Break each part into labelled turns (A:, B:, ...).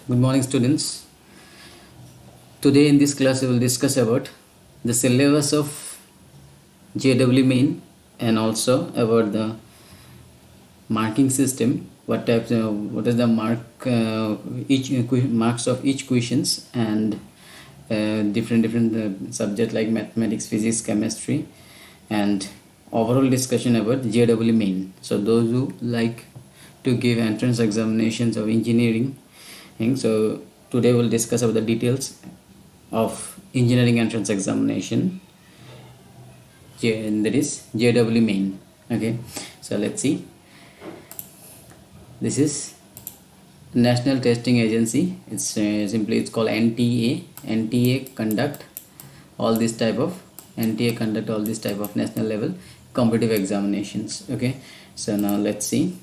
A: Good morning, students. Today in this class we will discuss about the syllabus of JEE Main and also about the marking system. What is the each marks of each questions, and different subject like mathematics, physics, chemistry, and overall discussion about JEE Main. So those who like to give entrance examinations of engineering, so today we'll discuss about the details of engineering entrance examination, that is JEE Main. Okay, so let's see. This is National Testing Agency. It's called NTA. NTA conduct all this type of national level competitive examinations. Okay, so now let's see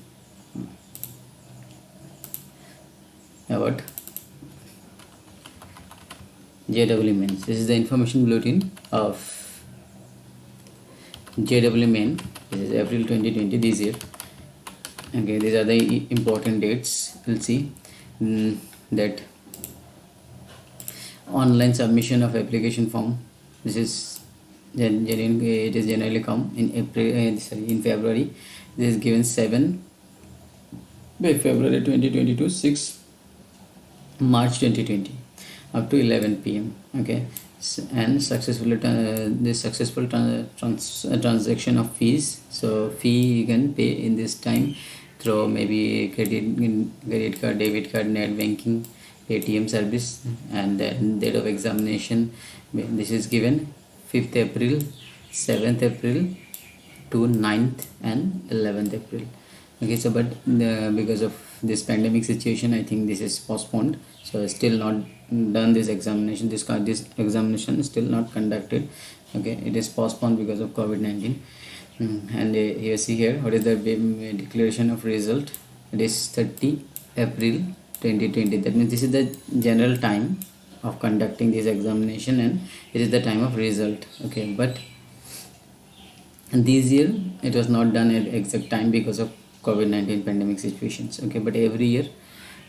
A: about JEE Main. This is the information bulletin of JEE Main. This is April 2020 this year. Okay, these are the important dates. We'll see that online submission of application form. This is it is generally come in in February. This is given 7 by February 2022, 6 March 2020 up to 11 p.m. Okay, and successful transaction of fees. So fee you can pay in this time through maybe credit card, debit card, net banking, ATM service, and then date of examination. This is given 5th April, 7th April to 9th and 11th April. Okay, so but because of this pandemic situation, I think this is postponed, so still not done this examination. This examination is still not conducted. Okay, it is postponed because of COVID-19. And you see here what is the declaration of result. It is 30 April 2020. That means this is the general time of conducting this examination, and it is the time of result. Okay, but this year it was not done at exact time because of COVID-19 pandemic situations. Okay, but every year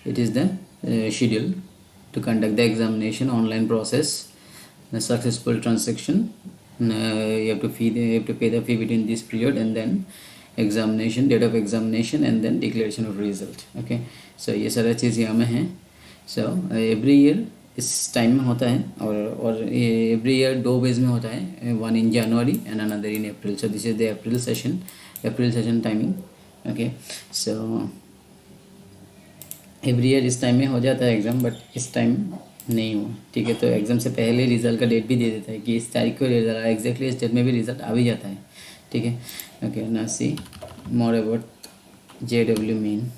A: it is the schedule to conduct the examination, online process, the successful transaction. You have to pay the fee between this period, and then examination, date of examination, and then declaration of result. Okay, so ये सारा चीज़ यहाँ में है. So every year इस time में होता है, और every year 2 ways में होता है, one in January and another in April. So this is the April session timing. Okay, so every year इस टाइम में हो जाता है एग्ज़ाम, बट इस टाइम नहीं हुआ. ठीक है, तो एग्ज़ाम से पहले रिज़ल्ट का डेट भी दे देता है कि इस तारीख को रिज़ल्ट आया. एग्जैक्टली इस डेट में भी रिज़ल्ट आ भी जाता है. ठीक है. Okay, now see more about JEE Main.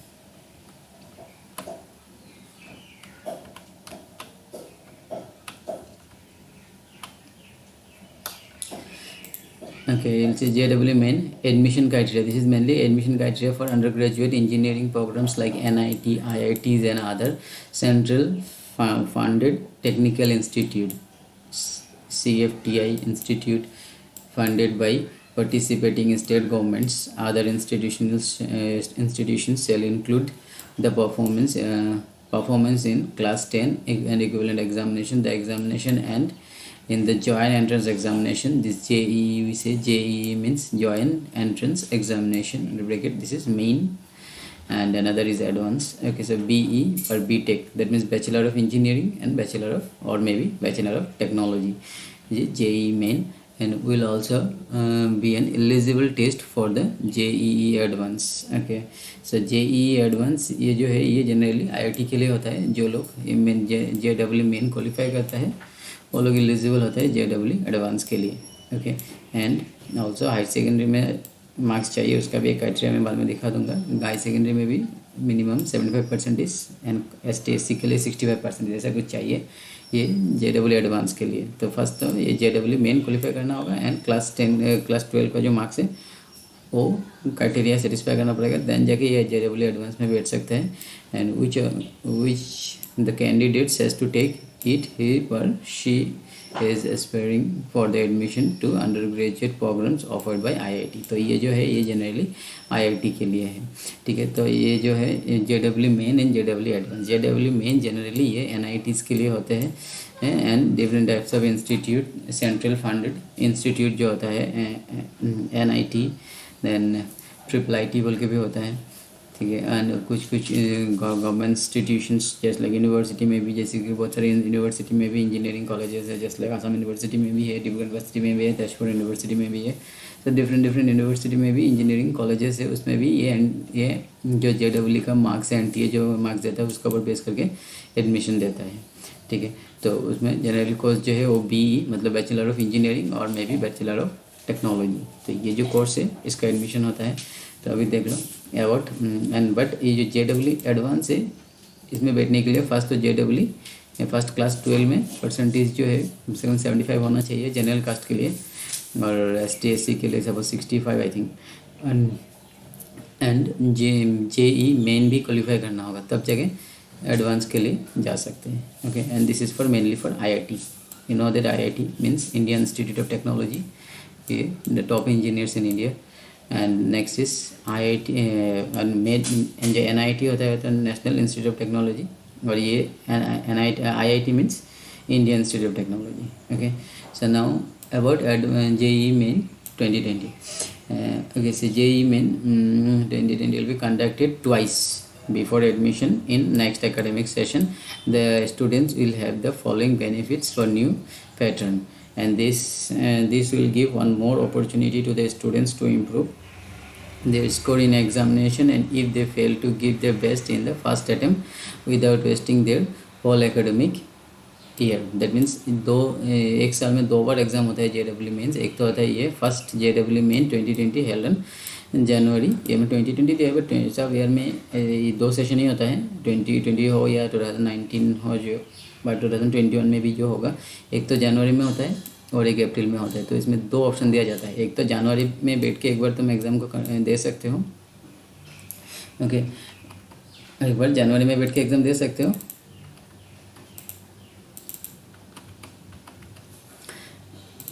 A: Okay, it's JEE Main admission criteria. This is mainly admission criteria for undergraduate engineering programs like NIT, IITs, and other central funded technical institute, CFTI institute, funded by participating state governments. Other institutions shall include the performance in class 10 and equivalent examination, the examination, and in the joint entrance examination. This JEE, we say JEE means joint entrance examination, in the bracket this is main, and another is advanced. Okay, so BE or BTech, that means Bachelor of Engineering and Bachelor of, or maybe Bachelor of Technology, JEE Main. And will also be an eligible test for the JEE Advance. Okay, so JEE Advance ये जो है ये generally IIT के लिए होता है. जो लोग JEE Main क्वालिफाई करता है वो लोग एलिजिबल होता है JEE एडवांस के लिए. Okay, and also higher secondary में मार्क्स चाहिए, उसका भी एक क्राइटेरिया मैं बाद में दिखा दूंगा. हायर सेकेंडरी में भी मिनिमम 75% एंड ST/SC के लिए 65% ऐसा कुछ चाहिए ये JEE एडवांस के लिए. तो फर्स्ट तो ये JEE Main क्वालिफाई करना होगा, एंड क्लास 12 का जो मार्क्स है वो क्राइटेरिया सेटिस्फाई करना पड़ेगा. देन जाके ये JEE एडवांस में बैठ सकते हैं. And which the candidates has to take it, he or she is aspiring for the admission to undergraduate programs offered by IIT। तो ये जो है ये जनरली IIT के लिए है, ठीक है। तो ये जो है JEE main and JEE advance. JEE main generally ये NITs के लिए होते हैं and different types of institute, central funded institute जो होता है NIT, देन IIIT बोल के भी होता है, ठीक है। एंड कुछ गवर्नमेंट इंस्टीट्यूशंस जैसे लाइक यूनिवर्सिटी में भी, जैसे कि बहुत सारी यूनिवर्सिटी में भी इंजीनियरिंग कॉलेजेस है, जैसे लाइक आसाम यूनिवर्सिटी में भी है, डिब्रूगढ़ यूनिवर्सिटी में भी है, तेजपुर यूनिवर्सिटी में भी है। तो डिफरेंट यूनिवर्सिटी में भी इंजीनियरिंग कॉलेजेस है, उसमें भी ये जो JEE का मार्क्स है, NTA जो मार्क्स देता है उसका ऊपर बेस करके एडमिशन देता है, ठीक है। तो उसमें जनरल कोर्स जो है वो BE मतलब बैचलर ऑफ इंजीनियरिंग और may be bachelor of technology, तो ये जो कोर्स है इसका एडमिशन होता है। तो अभी देख लो अबाउट एंड बट ये जो JEE एडवांस है इसमें बैठने के लिए फर्स्ट तो JEE फर्स्ट क्लास 12 में परसेंटेज जो है कम से कम 75 होना चाहिए जनरल कास्ट के लिए, और ST SC के लिए suppose 65 I think, and JEE main भी क्वालिफाई करना होगा तब जगह एडवांस के लिए जा सकते हैं, okay. And this is for mainly for IIT। You know that IIT means Indian Institute of Technology, ये the top engineers in India. And next is IIT and जो NIT होता है नेशनल इंस्टीट्यूट ऑफ टेक्नोलॉजी, और ये IIT means Indian Institute of technology, okay. So now about JEE main 2020, okay, so JEE main 2020 will be conducted twice before admission in next academic session. The students will have the following benefits for new pattern, and this will give one more opportunity to the students to improve their score in examination, and if they fail to give their best in the first attempt without wasting their whole academic year, that means एक साल में 2 बार exam होता है JEE mains. एक तो होता है ये first JEE main 2020 held in January, ये में 2020 दिया है, सब ईयर में ये 2 सेशन ही होता है, 2020 हो या 2019 हो, जो बट 2021 में भी जो होगा, एक तो जनवरी में होता है और एक अप्रैल में होता है। तो इसमें 2 ऑप्शन दिया जाता है, एक तो जनवरी में बैठ के एक बार तुम एग्ज़ाम को दे सकते हो, ओके, एक बार जनवरी में बैठ के एग्ज़ाम दे सकते हो।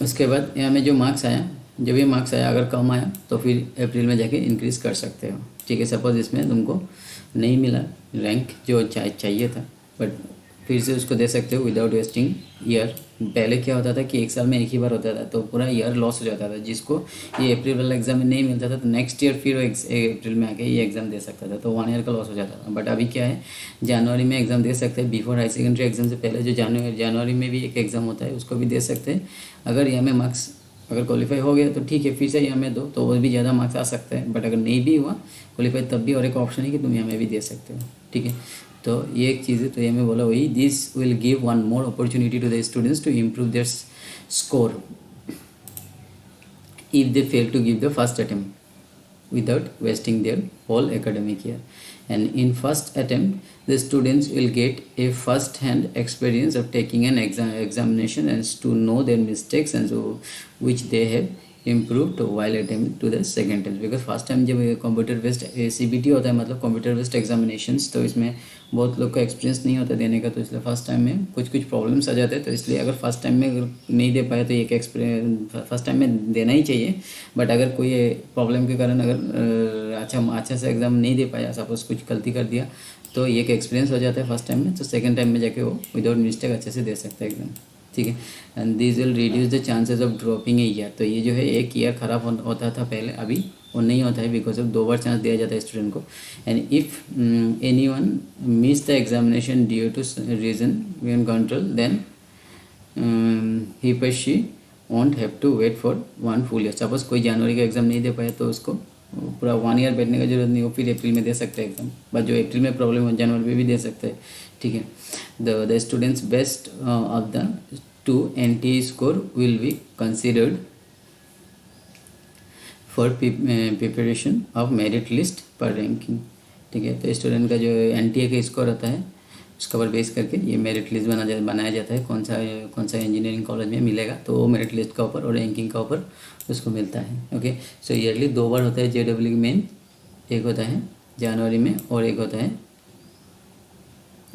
A: उसके बाद यहाँ में जो मार्क्स आया, जब ये मार्क्स आया अगर कम आया तो फिर अप्रैल में जाके इंक्रीज़ कर सकते हो, ठीक है। सपोज इसमें तुमको नहीं मिला रैंक जो चाहिए था, बट फिर से उसको दे सकते हो विदाउट वेस्टिंग ईयर। पहले क्या होता था कि एक साल में एक ही बार होता था, तो पूरा ईयर लॉस हो जाता था। जिसको ये अप्रैल वाला एग्जाम में नहीं मिलता था तो नेक्स्ट ईयर फिर अप्रैल में आके ये एग्ज़ाम दे सकता था, तो 1 ईयर का लॉस हो जाता था। बट अभी क्या है, जनवरी में एग्ज़ाम दे सकते हैं, बिफोर हाई सेकेंडरी एग्जाम से पहले जो जनवरी में भी एक एग्ज़ाम होता है उसको भी दे सकते हैं। अगर यहाँ में मार्क्स अगर क्वालिफाई हो गया तो ठीक है, फिर से यहाँ में दो तो वो भी ज़्यादा मार्क्स आ सकते हैं, बट अगर नहीं भी हुआ क्वालिफाई तब भी और एक ऑप्शन है कि तुम यहाँ में भी दे सकते हो, ठीक है। तो ये एक चीज़ है, तो ये मैं बोला वही, this will give one more opportunity to the students to improve their score if they fail to give the first attempt without wasting their whole academic year. And in first attempt the students will get a first hand experience of taking an examination and to know their mistakes and so which they have improved while attempt to the second attempt, because first time जब computer based CBT होता है मतलब computer based examinations, तो इसमें बहुत लोग का experience नहीं होता देने का, तो इसलिए फर्स्ट टाइम में कुछ प्रॉब्लम्स आ जाते हैं। तो इसलिए अगर फर्स्ट टाइम में अगर नहीं दे पाए तो एक एक्सपीरियंस फर्स्ट टाइम में देना ही चाहिए। बट अगर कोई प्रॉब्लम के कारण अगर अच्छा से एग्ज़ाम नहीं दे पाया, सपोज कुछ गलती कर दिया, तो एक एक्सपीरियंस हो जाता है फर्स्ट टाइम में, तो सेकेंड टाइम में जाके वो विदाउट मिस्टेक अच्छे से दे सकता है एग्ज़ाम, ठीक है। And this will reduce the chances of dropping a year. तो ये जो है एक ईयर ख़राब होता था पहले, अभी वो नहीं होता है, बिकॉज ऑफ 2 बार चांस दिया जाता है स्टूडेंट को। And if any one miss the examination due to reason beyond control then he per she won't have to wait for 1 full year. Suppose कोई जनवरी का एग्ज़ाम नहीं दे पाया तो उसको पूरा 1 ईयर बैठने का जरूरत नहीं, वो फिर अप्रैल में दे सकते हैं एग्ज़ाम, बट जो अप्रैल में प्रॉब्लम हो जनवरी में भी दे सकते हैं, ठीक है। The students best of the 2 NTA score will be considered for preparation of merit list per ranking, ठीक है। तो स्टूडेंट का जो NTA का स्कोर होता है उसका पर बेस करके ये मेरिट लिस्ट बनाया जाता है, कौन सा इंजीनियरिंग कॉलेज में मिलेगा, तो वो मेरिट लिस्ट का ऊपर और रैंकिंग का ऊपर उसको मिलता है, ओके। सो ईयरली 2 बार होता है JEE मेन, एक होता है जनवरी में और एक होता है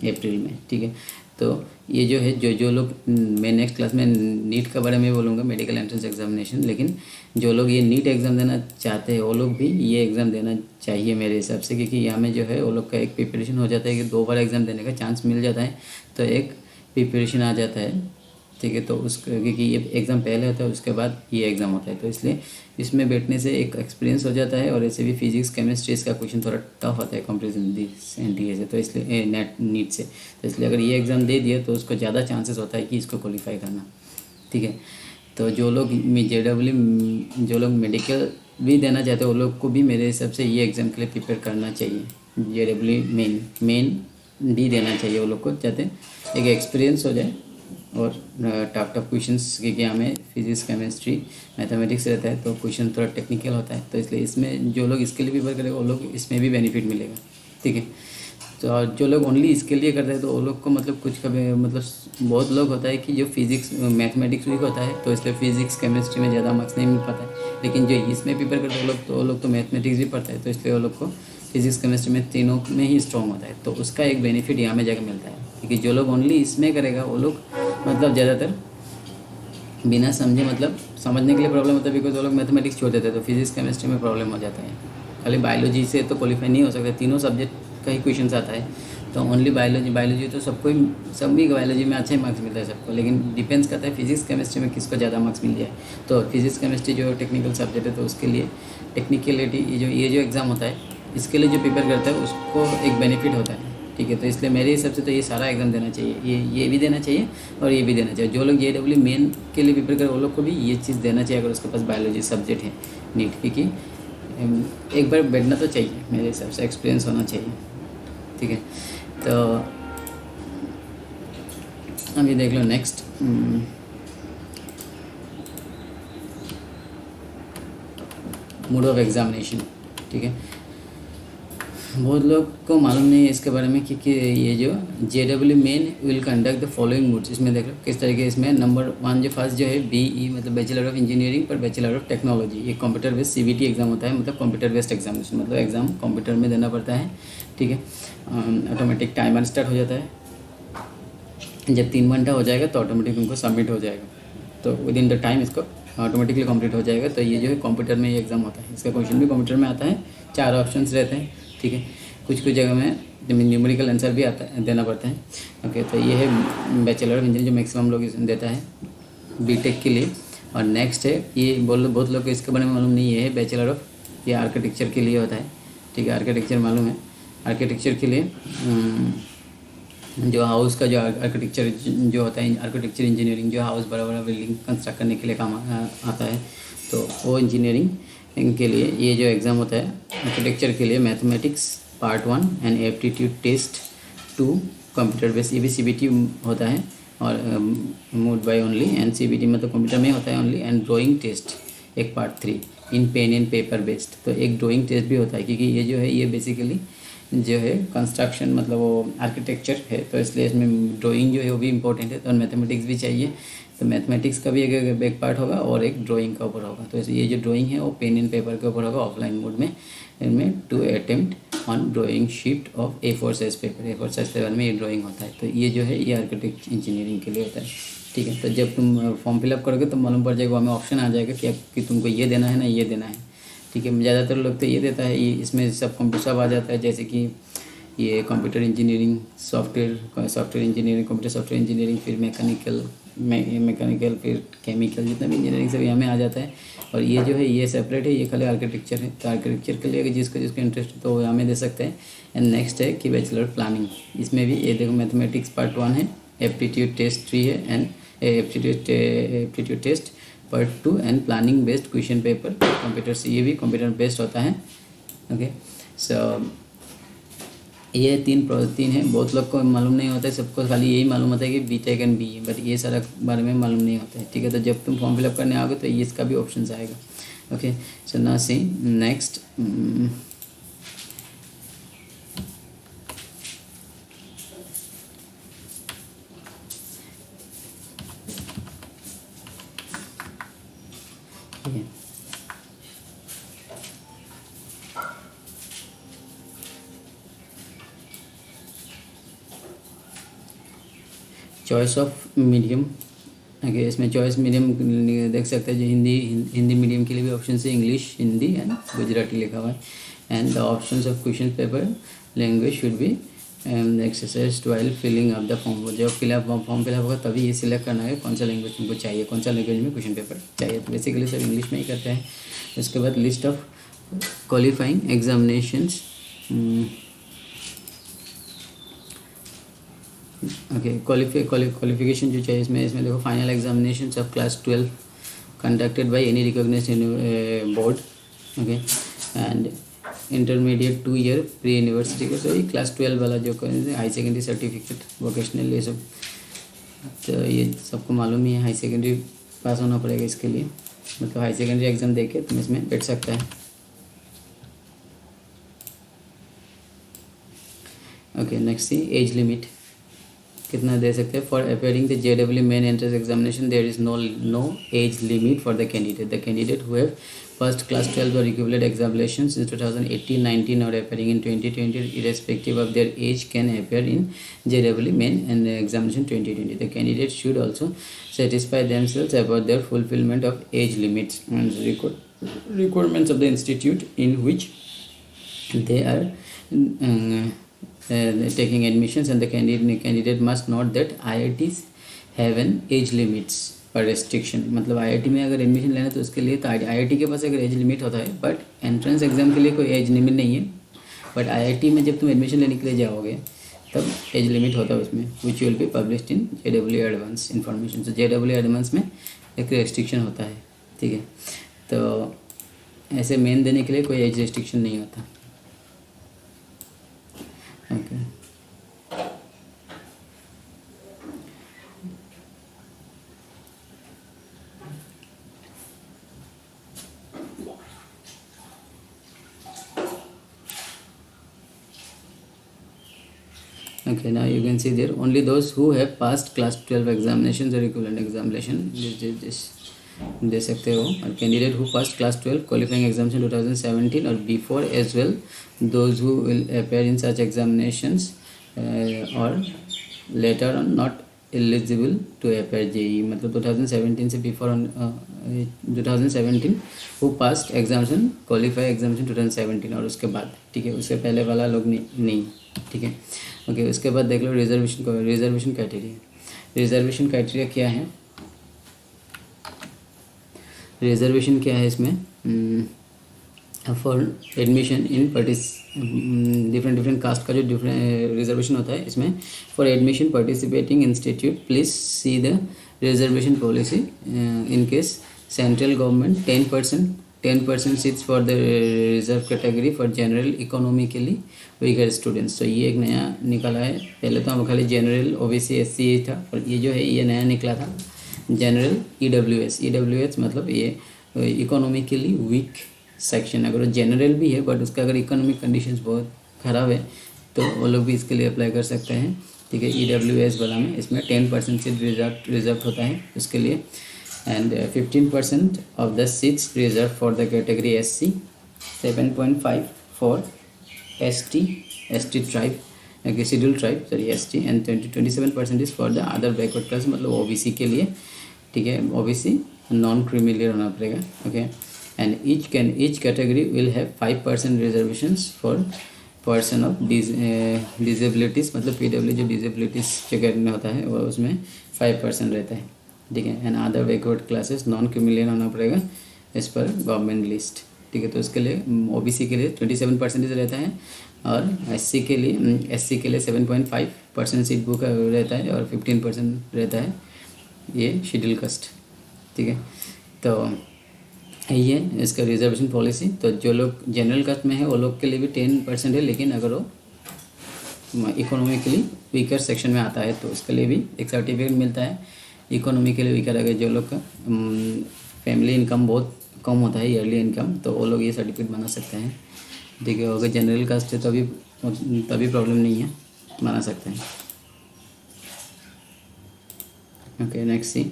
A: अप्रैल में, ठीक है। तो ये जो है जो जो लोग, मैं नेक्स्ट क्लास में नीट के बारे में बोलूँगा, मेडिकल एंट्रेंस एग्जामिनेशन, लेकिन जो लोग ये नीट एग्ज़ाम देना चाहते हैं वो लोग भी ये एग्ज़ाम देना चाहिए मेरे हिसाब से, क्योंकि यहाँ में जो है वो लोग का एक प्रिपरेशन हो जाता है कि 2 बार एग्ज़ाम देने का चांस मिल जाता है, तो एक प्रिपरेशन आ जाता है। ठीक है, तो उस क्योंकि ये एग्ज़ाम पहले होता है उसके बाद ये एग्ज़ाम होता है, तो इसलिए इसमें बैठने से एक एक्सपीरियंस हो जाता है, और ऐसे भी फिजिक्स केमिस्ट्री इसका क्वेश्चन थोड़ा टफ होता है कंपेरिजन दिस एनडीए से, तो इसलिए नेट नीट से, तो इसलिए अगर ये एग्ज़ाम दे दिए तो उसको ज़्यादा चांसेस होता है कि इसको क्वालिफाई करना। ठीक है, तो जो लोग JEE जो लोग मेडिकल भी देना चाहते हैं वो लोग को भी मेरे हिसाब से ये एग्ज़ाम के लिए प्रिपेयर करना चाहिए। JEE मेन डी देना चाहिए वो लोग को, चाहते एक एक्सपीरियंस हो जाए, और टफ क्वेश्चंस, क्योंकि हमें फिजिक्स केमिस्ट्री मैथमेटिक्स रहता है तो क्वेश्चन थोड़ा टेक्निकल होता है, तो इसलिए इसमें जो लोग इसके लिए प्रिपेयर करेंगे वो लोग इसमें भी बेनिफिट मिलेगा। ठीक है, तो और जो लोग ओनली इसके लिए करते हैं तो वो लोग को मतलब कुछ कभी मतलब बहुत लोग होता है कि जो फिजिक्स मैथमेटिक्स वीक होता है तो इसलिए फिजिक्स केमिस्ट्री में ज़्यादा मार्क्स नहीं मिल पाता है, लेकिन जो इसमें प्रिपेयर करते हैं वो लोग तो मैथमेटिक्स भी पढ़ता है, तो इसलिए वो लोग को फिजिक्स केमिस्ट्री में तीनों में ही स्ट्रॉन्ग होता है, तो उसका एक बेनिफिट यहाँ में जाकर मिलता है। क्योंकि जो लोग ओनली इसमें करेगा वो लोग मतलब ज़्यादातर बिना समझे, मतलब समझने के लिए प्रॉब्लम होता है, बिकॉज वो लोग मैथमेटिक्स छोड़ देते हैं, तो फिजिक्स केमिस्ट्री में प्रॉब्लम हो जाता है। खाली बायोलॉजी से तो क्वालिफाई नहीं हो सकता, तीनों सब्जेक्ट का ही क्वेश्चन आता है, तो ओनली बायोलॉजी तो सबको ही, सभी बायोलॉजी में अच्छे मार्क्स मिलता है सबको, लेकिन डिपेंड्स करता है फिजिक्स केमिस्ट्री में किसको ज़्यादा मार्क्स मिल जाए। तो फिजिक्स केमिस्ट्री जो टेक्निकल सब्जेक्ट है तो उसके लिए टेक्निकलिटी ये जो एग्ज़ाम होता है इसके लिए जो प्रिपेयर करता है उसको एक बेनिफिट होता है। ठीक है, तो इसलिए मेरे हिसाब से तो ये सारा एग्ज़ाम देना चाहिए, ये भी देना चाहिए और ये भी देना चाहिए। जो लोग JEE मेन के लिए प्रिपेयर करें वो लोग को भी ये चीज़ देना चाहिए, अगर उसके पास बायोलॉजी सब्जेक्ट है नीट, क्योंकि एक बार बैठना तो चाहिए, मेरे हिसाब से एक्सपीरियंस होना चाहिए। ठीक है, तो अभी देख लो नेक्स्ट, मोड ऑफ एग्जामिनेशन। ठीक है, बहुत लोग को मालूम नहीं है इसके बारे में, क्योंकि ये जो JEE men will conduct the following modes, इसमें देख लो किस तरीके, इसमें नंबर 1 जो फर्स्ट जो है BE मतलब बैचलर ऑफ इंजीनियरिंग पर बैचलर ऑफ टेक्नोलॉजी, ये कंप्यूटर बेस्ड CBT एग्जाम होता है, मतलब कंप्यूटर बेस्ड एग्जामिनेशन, मतलब एग्जाम कंप्यूटर में देना पड़ता है। ठीक है, ऑटोमेटिक टाइमर स्टार्ट हो जाता है, जब 3 घंटा हो जाएगा तो ऑटोमेटिक उनको सबमिट हो जाएगा, तो विद इन द टाइम इसको ऑटोमेटिकली कंप्लीट हो जाएगा। तो ये जो है कंप्यूटर में ये एग्ज़ाम होता है, इसका क्वेश्चन भी कंप्यूटर में आता है, 4 ऑप्शंस रहते हैं। ठीक है, कुछ जगह में न्यूमेरिकल आंसर भी आता है, देना पड़ता है। ओके, तो ये है बैचलर ऑफ इंजीनियरिंग जो मैक्सिमम लोग देता है बीटेक के लिए। और नेक्स्ट है ये बहुत लोग को इसके बारे में मालूम नहीं है, बैचलर ऑफ, ये आर्किटेक्चर के लिए होता है। ठीक है, आर्किटेक्चर मालूम है, आर्किटेक्चर के लिए जो हाउस का जो आर्किटेक्चर जो होता है, आर्किटेक्चर इंजीनियरिंग जो हाउस बड़ा बड़ा बिल्डिंग कंस्ट्रक्ट करने के लिए काम आता है, तो वो इंजीनियरिंग के लिए ये जो एग्ज़ाम होता है आर्किटेक्चर के लिए, mathematics part 1 and aptitude test 2 computer based, ये भी CBT होता है, और mode by only, and CBT मतलब कंप्यूटर में होता है ओनली, एंड ड्राइंग टेस्ट एक part 3 in pen and paper based, तो एक ड्राइंग टेस्ट भी होता है, क्योंकि ये जो है ये बेसिकली जो है कंस्ट्रक्शन मतलब वो आर्किटेक्चर है, तो इसलिए इसमें ड्राइंग जो है वो भी इम्पोर्टेंट है, तो मैथमेटिक्स भी चाहिए, तो मैथमेटिक्स का भी एक पार्ट होगा और एक ड्राइंग का ऊपर होगा। तो ये जो ड्राइंग है वो पेन एंड पेपर के ऊपर होगा ऑफलाइन मोड में, इनमें 2 attempt on drawing sheet of A4 size paper, A4 size paper में ये ड्राइंग होता है। तो ये जो है ये आर्किटेक्ट इंजीनियरिंग के लिए होता है। ठीक है, तो जब तुम फॉर्म फिलअप करोगे तो मालूम पड़ जाएगा, हमें ऑप्शन आ जाएगा कि तुमको ये देना है ना ये देना है। ठीक है, ज़्यादातर लोग तो ये देता है, ये इसमें सब कंप्यूटर सब आ जाता है, जैसे कि ये computer engineering, software engineering, computer software engineering, फिर मैकेनिकल फिर केमिकल, जितना भी इंजीनियरिंग सब यहाँ में आ जाता है। और ये जो है ये सेपरेट है, ये खाली आर्किटेक्चर है, तो आर्किटेक्चर के लिए अगर जिसको इंटरेस्ट है तो वो यहाँ में दे सकते हैं। एंड नेक्स्ट है कि बैचलर प्लानिंग, इसमें भी ये देखो मैथमेटिक्स पार्ट 1 है, एप्टीट्यूड टेस्ट 3 है, and aptitude test part 2 and planning based question paper computer से, ये भी कंप्यूटर बेस्ड होता है। ओके, सो ये तीन है, बहुत लोग को मालूम नहीं होता है, सबको खाली यही मालूम होता है कि बीटेक एंड BE, बट ये सारा बारे में मालूम नहीं होता है। ठीक है, तो जब तुम फॉर्म फिलअप करने आओगे तो ये इसका भी ऑप्शन आएगा। Okay, so now see next, choice of medium, okay, इसमें चॉइस मीडियम देख सकते हैं जो हिंदी मीडियम के लिए भी ऑप्शन है इंग्लिश, हिंदी एंड गुजराती लिखा हुआ है। And the options of question paper language should be exercise while filling up the form. जब फॉर्म फिलअप होगा तभी ये सिलेक्ट करना है कौन सा लैंग्वेज तुमको चाहिए, कौन सा लैंग्वेज में क्वेश्चन पेपर चाहिए। तो बेसिकली सब इंग्लिश में ही करते हैं। उसके बाद list of qualifying examinations, okay, qualification जो चाहिए इसमें देखो, final examination of class 12 conducted by any recognized board, okay, and intermediate 2 year pre university को, तो ये क्लास 12 वाला जो हाई सेकेंडरी सर्टिफिकेट वोकेशनल ये सब, तो ये सबको मालूम ही है। हाई सेकेंडरी पास होना पड़ेगा इसके लिए, मतलब हाई सेकेंडरी एग्जाम देके तुम इसमें बैठ सकता है। Okay, next see age limit कितना दे सकते हैं। For appearing the JEE main entrance examination there is no age limit for the candidate who have first class 12 और equivalent examinations in 2018-19 or appearing in 2020 irrespective of their age can appear in JEE main and examination 2020. The candidates should also satisfy themselves about their fulfillment of age limits and requirements of the institute in which they are taking admissions, and the candidate must note that IITs have an age limits पर restriction। मतलब IIT में अगर admission लेना तो उसके लिए तो IIT के पास अगर एज लिमिट होता है, बट एंट्रेंस एग्जाम के लिए कोई एज लिमिट नहीं है। बट IIT में जब तुम एडमिशन लेने के लिए जाओगे तब एज लिमिट होता है उसमें, which will be published in JEE advance information. तो JEE एडवांस में एक रेस्ट्रिक्शन होता है, ठीक है। तो ऐसे मेन देने के लिए कोई एज रेस्ट्रिक्शन नहीं होता, okay. Okay, now you can see there only those who have passed class 12 examinations or equivalent examination this दे सकते हो। और candidate who pass class 12 qualifying examination 2017 और before as well those who will appear in such examinations और later on not eligible to appear JEE। मतलब 2017 से before 2017 who passed examination qualify examination 2017 और उसके बाद, ठीक है, उससे पहले वाला लोग नहीं, ठीक है, ओके। उसके बाद देख लो रिजर्वेशन क्राइटेरिया क्या है। रिजर्वेशन क्या है इसमें, for admission in different caste का जो डिफरेंट रिजर्वेशन होता है इसमें, for admission participating institute please see the reservation policy in case central government 10% seats for the reserve category for general economically weaker students. तो ये एक नया निकला है, पहले तो हम खाली जनरल OBC SC था, और ये जो है ये नया निकला था जनरल EWS मतलब ये इकोनॉमिकली वीक सेक्शन। अगर वो जनरल भी है बट उसका अगर इकोनॉमिक कंडीशंस बहुत ख़राब है तो वो लोग भी इसके लिए अप्लाई कर सकते हैं, ठीक है। EWS वाला में इसमें 10% सीट रिजर्व होता है उसके लिए, and 15% of the seats reserve for the category SC, 7.5 for ST tribe, schedule tribe sorry ST, and 27% is for the other backward class मतलब OBC के लिए, ठीक है। OBC नॉन क्रीमिलियर होना पड़ेगा, okay. And each category will have 5% reservations for person of disabilities, मतलब PW जो डिजेबिलिटीज़ check में होता है वो उसमें 5% रहता है, ठीक है। And other backward classes non creamy layer होना पड़ेगा इस पर गवर्नमेंट लिस्ट, ठीक है। तो उसके लिए OBC के लिए 27% रहता है, और SC के लिए 7.5% सीट बुक रहता है, और 15% रहता है ये शेड्यूल कास्ट, ठीक है। तो ये इसका रिजर्वेशन पॉलिसी। तो जो लोग जनरल कास्ट में है वो लोग के लिए भी 10% है, लेकिन अगर वो इकोनॉमिकली वीकर सेक्शन में आता है तो उसके लिए भी एक सर्टिफिकेट मिलता है। इकोनॉमिकली वीकर अगर जो लोग का फैमिली इनकम बहुत कम होता है ईयरली इनकम, तो वो लोग ये सर्टिफिकेट बना सकते हैं, ठीक है। अगर जनरल कास्ट है तभी प्रॉब्लम नहीं है, बना सकते हैं, ओके। नेक्स्ट सी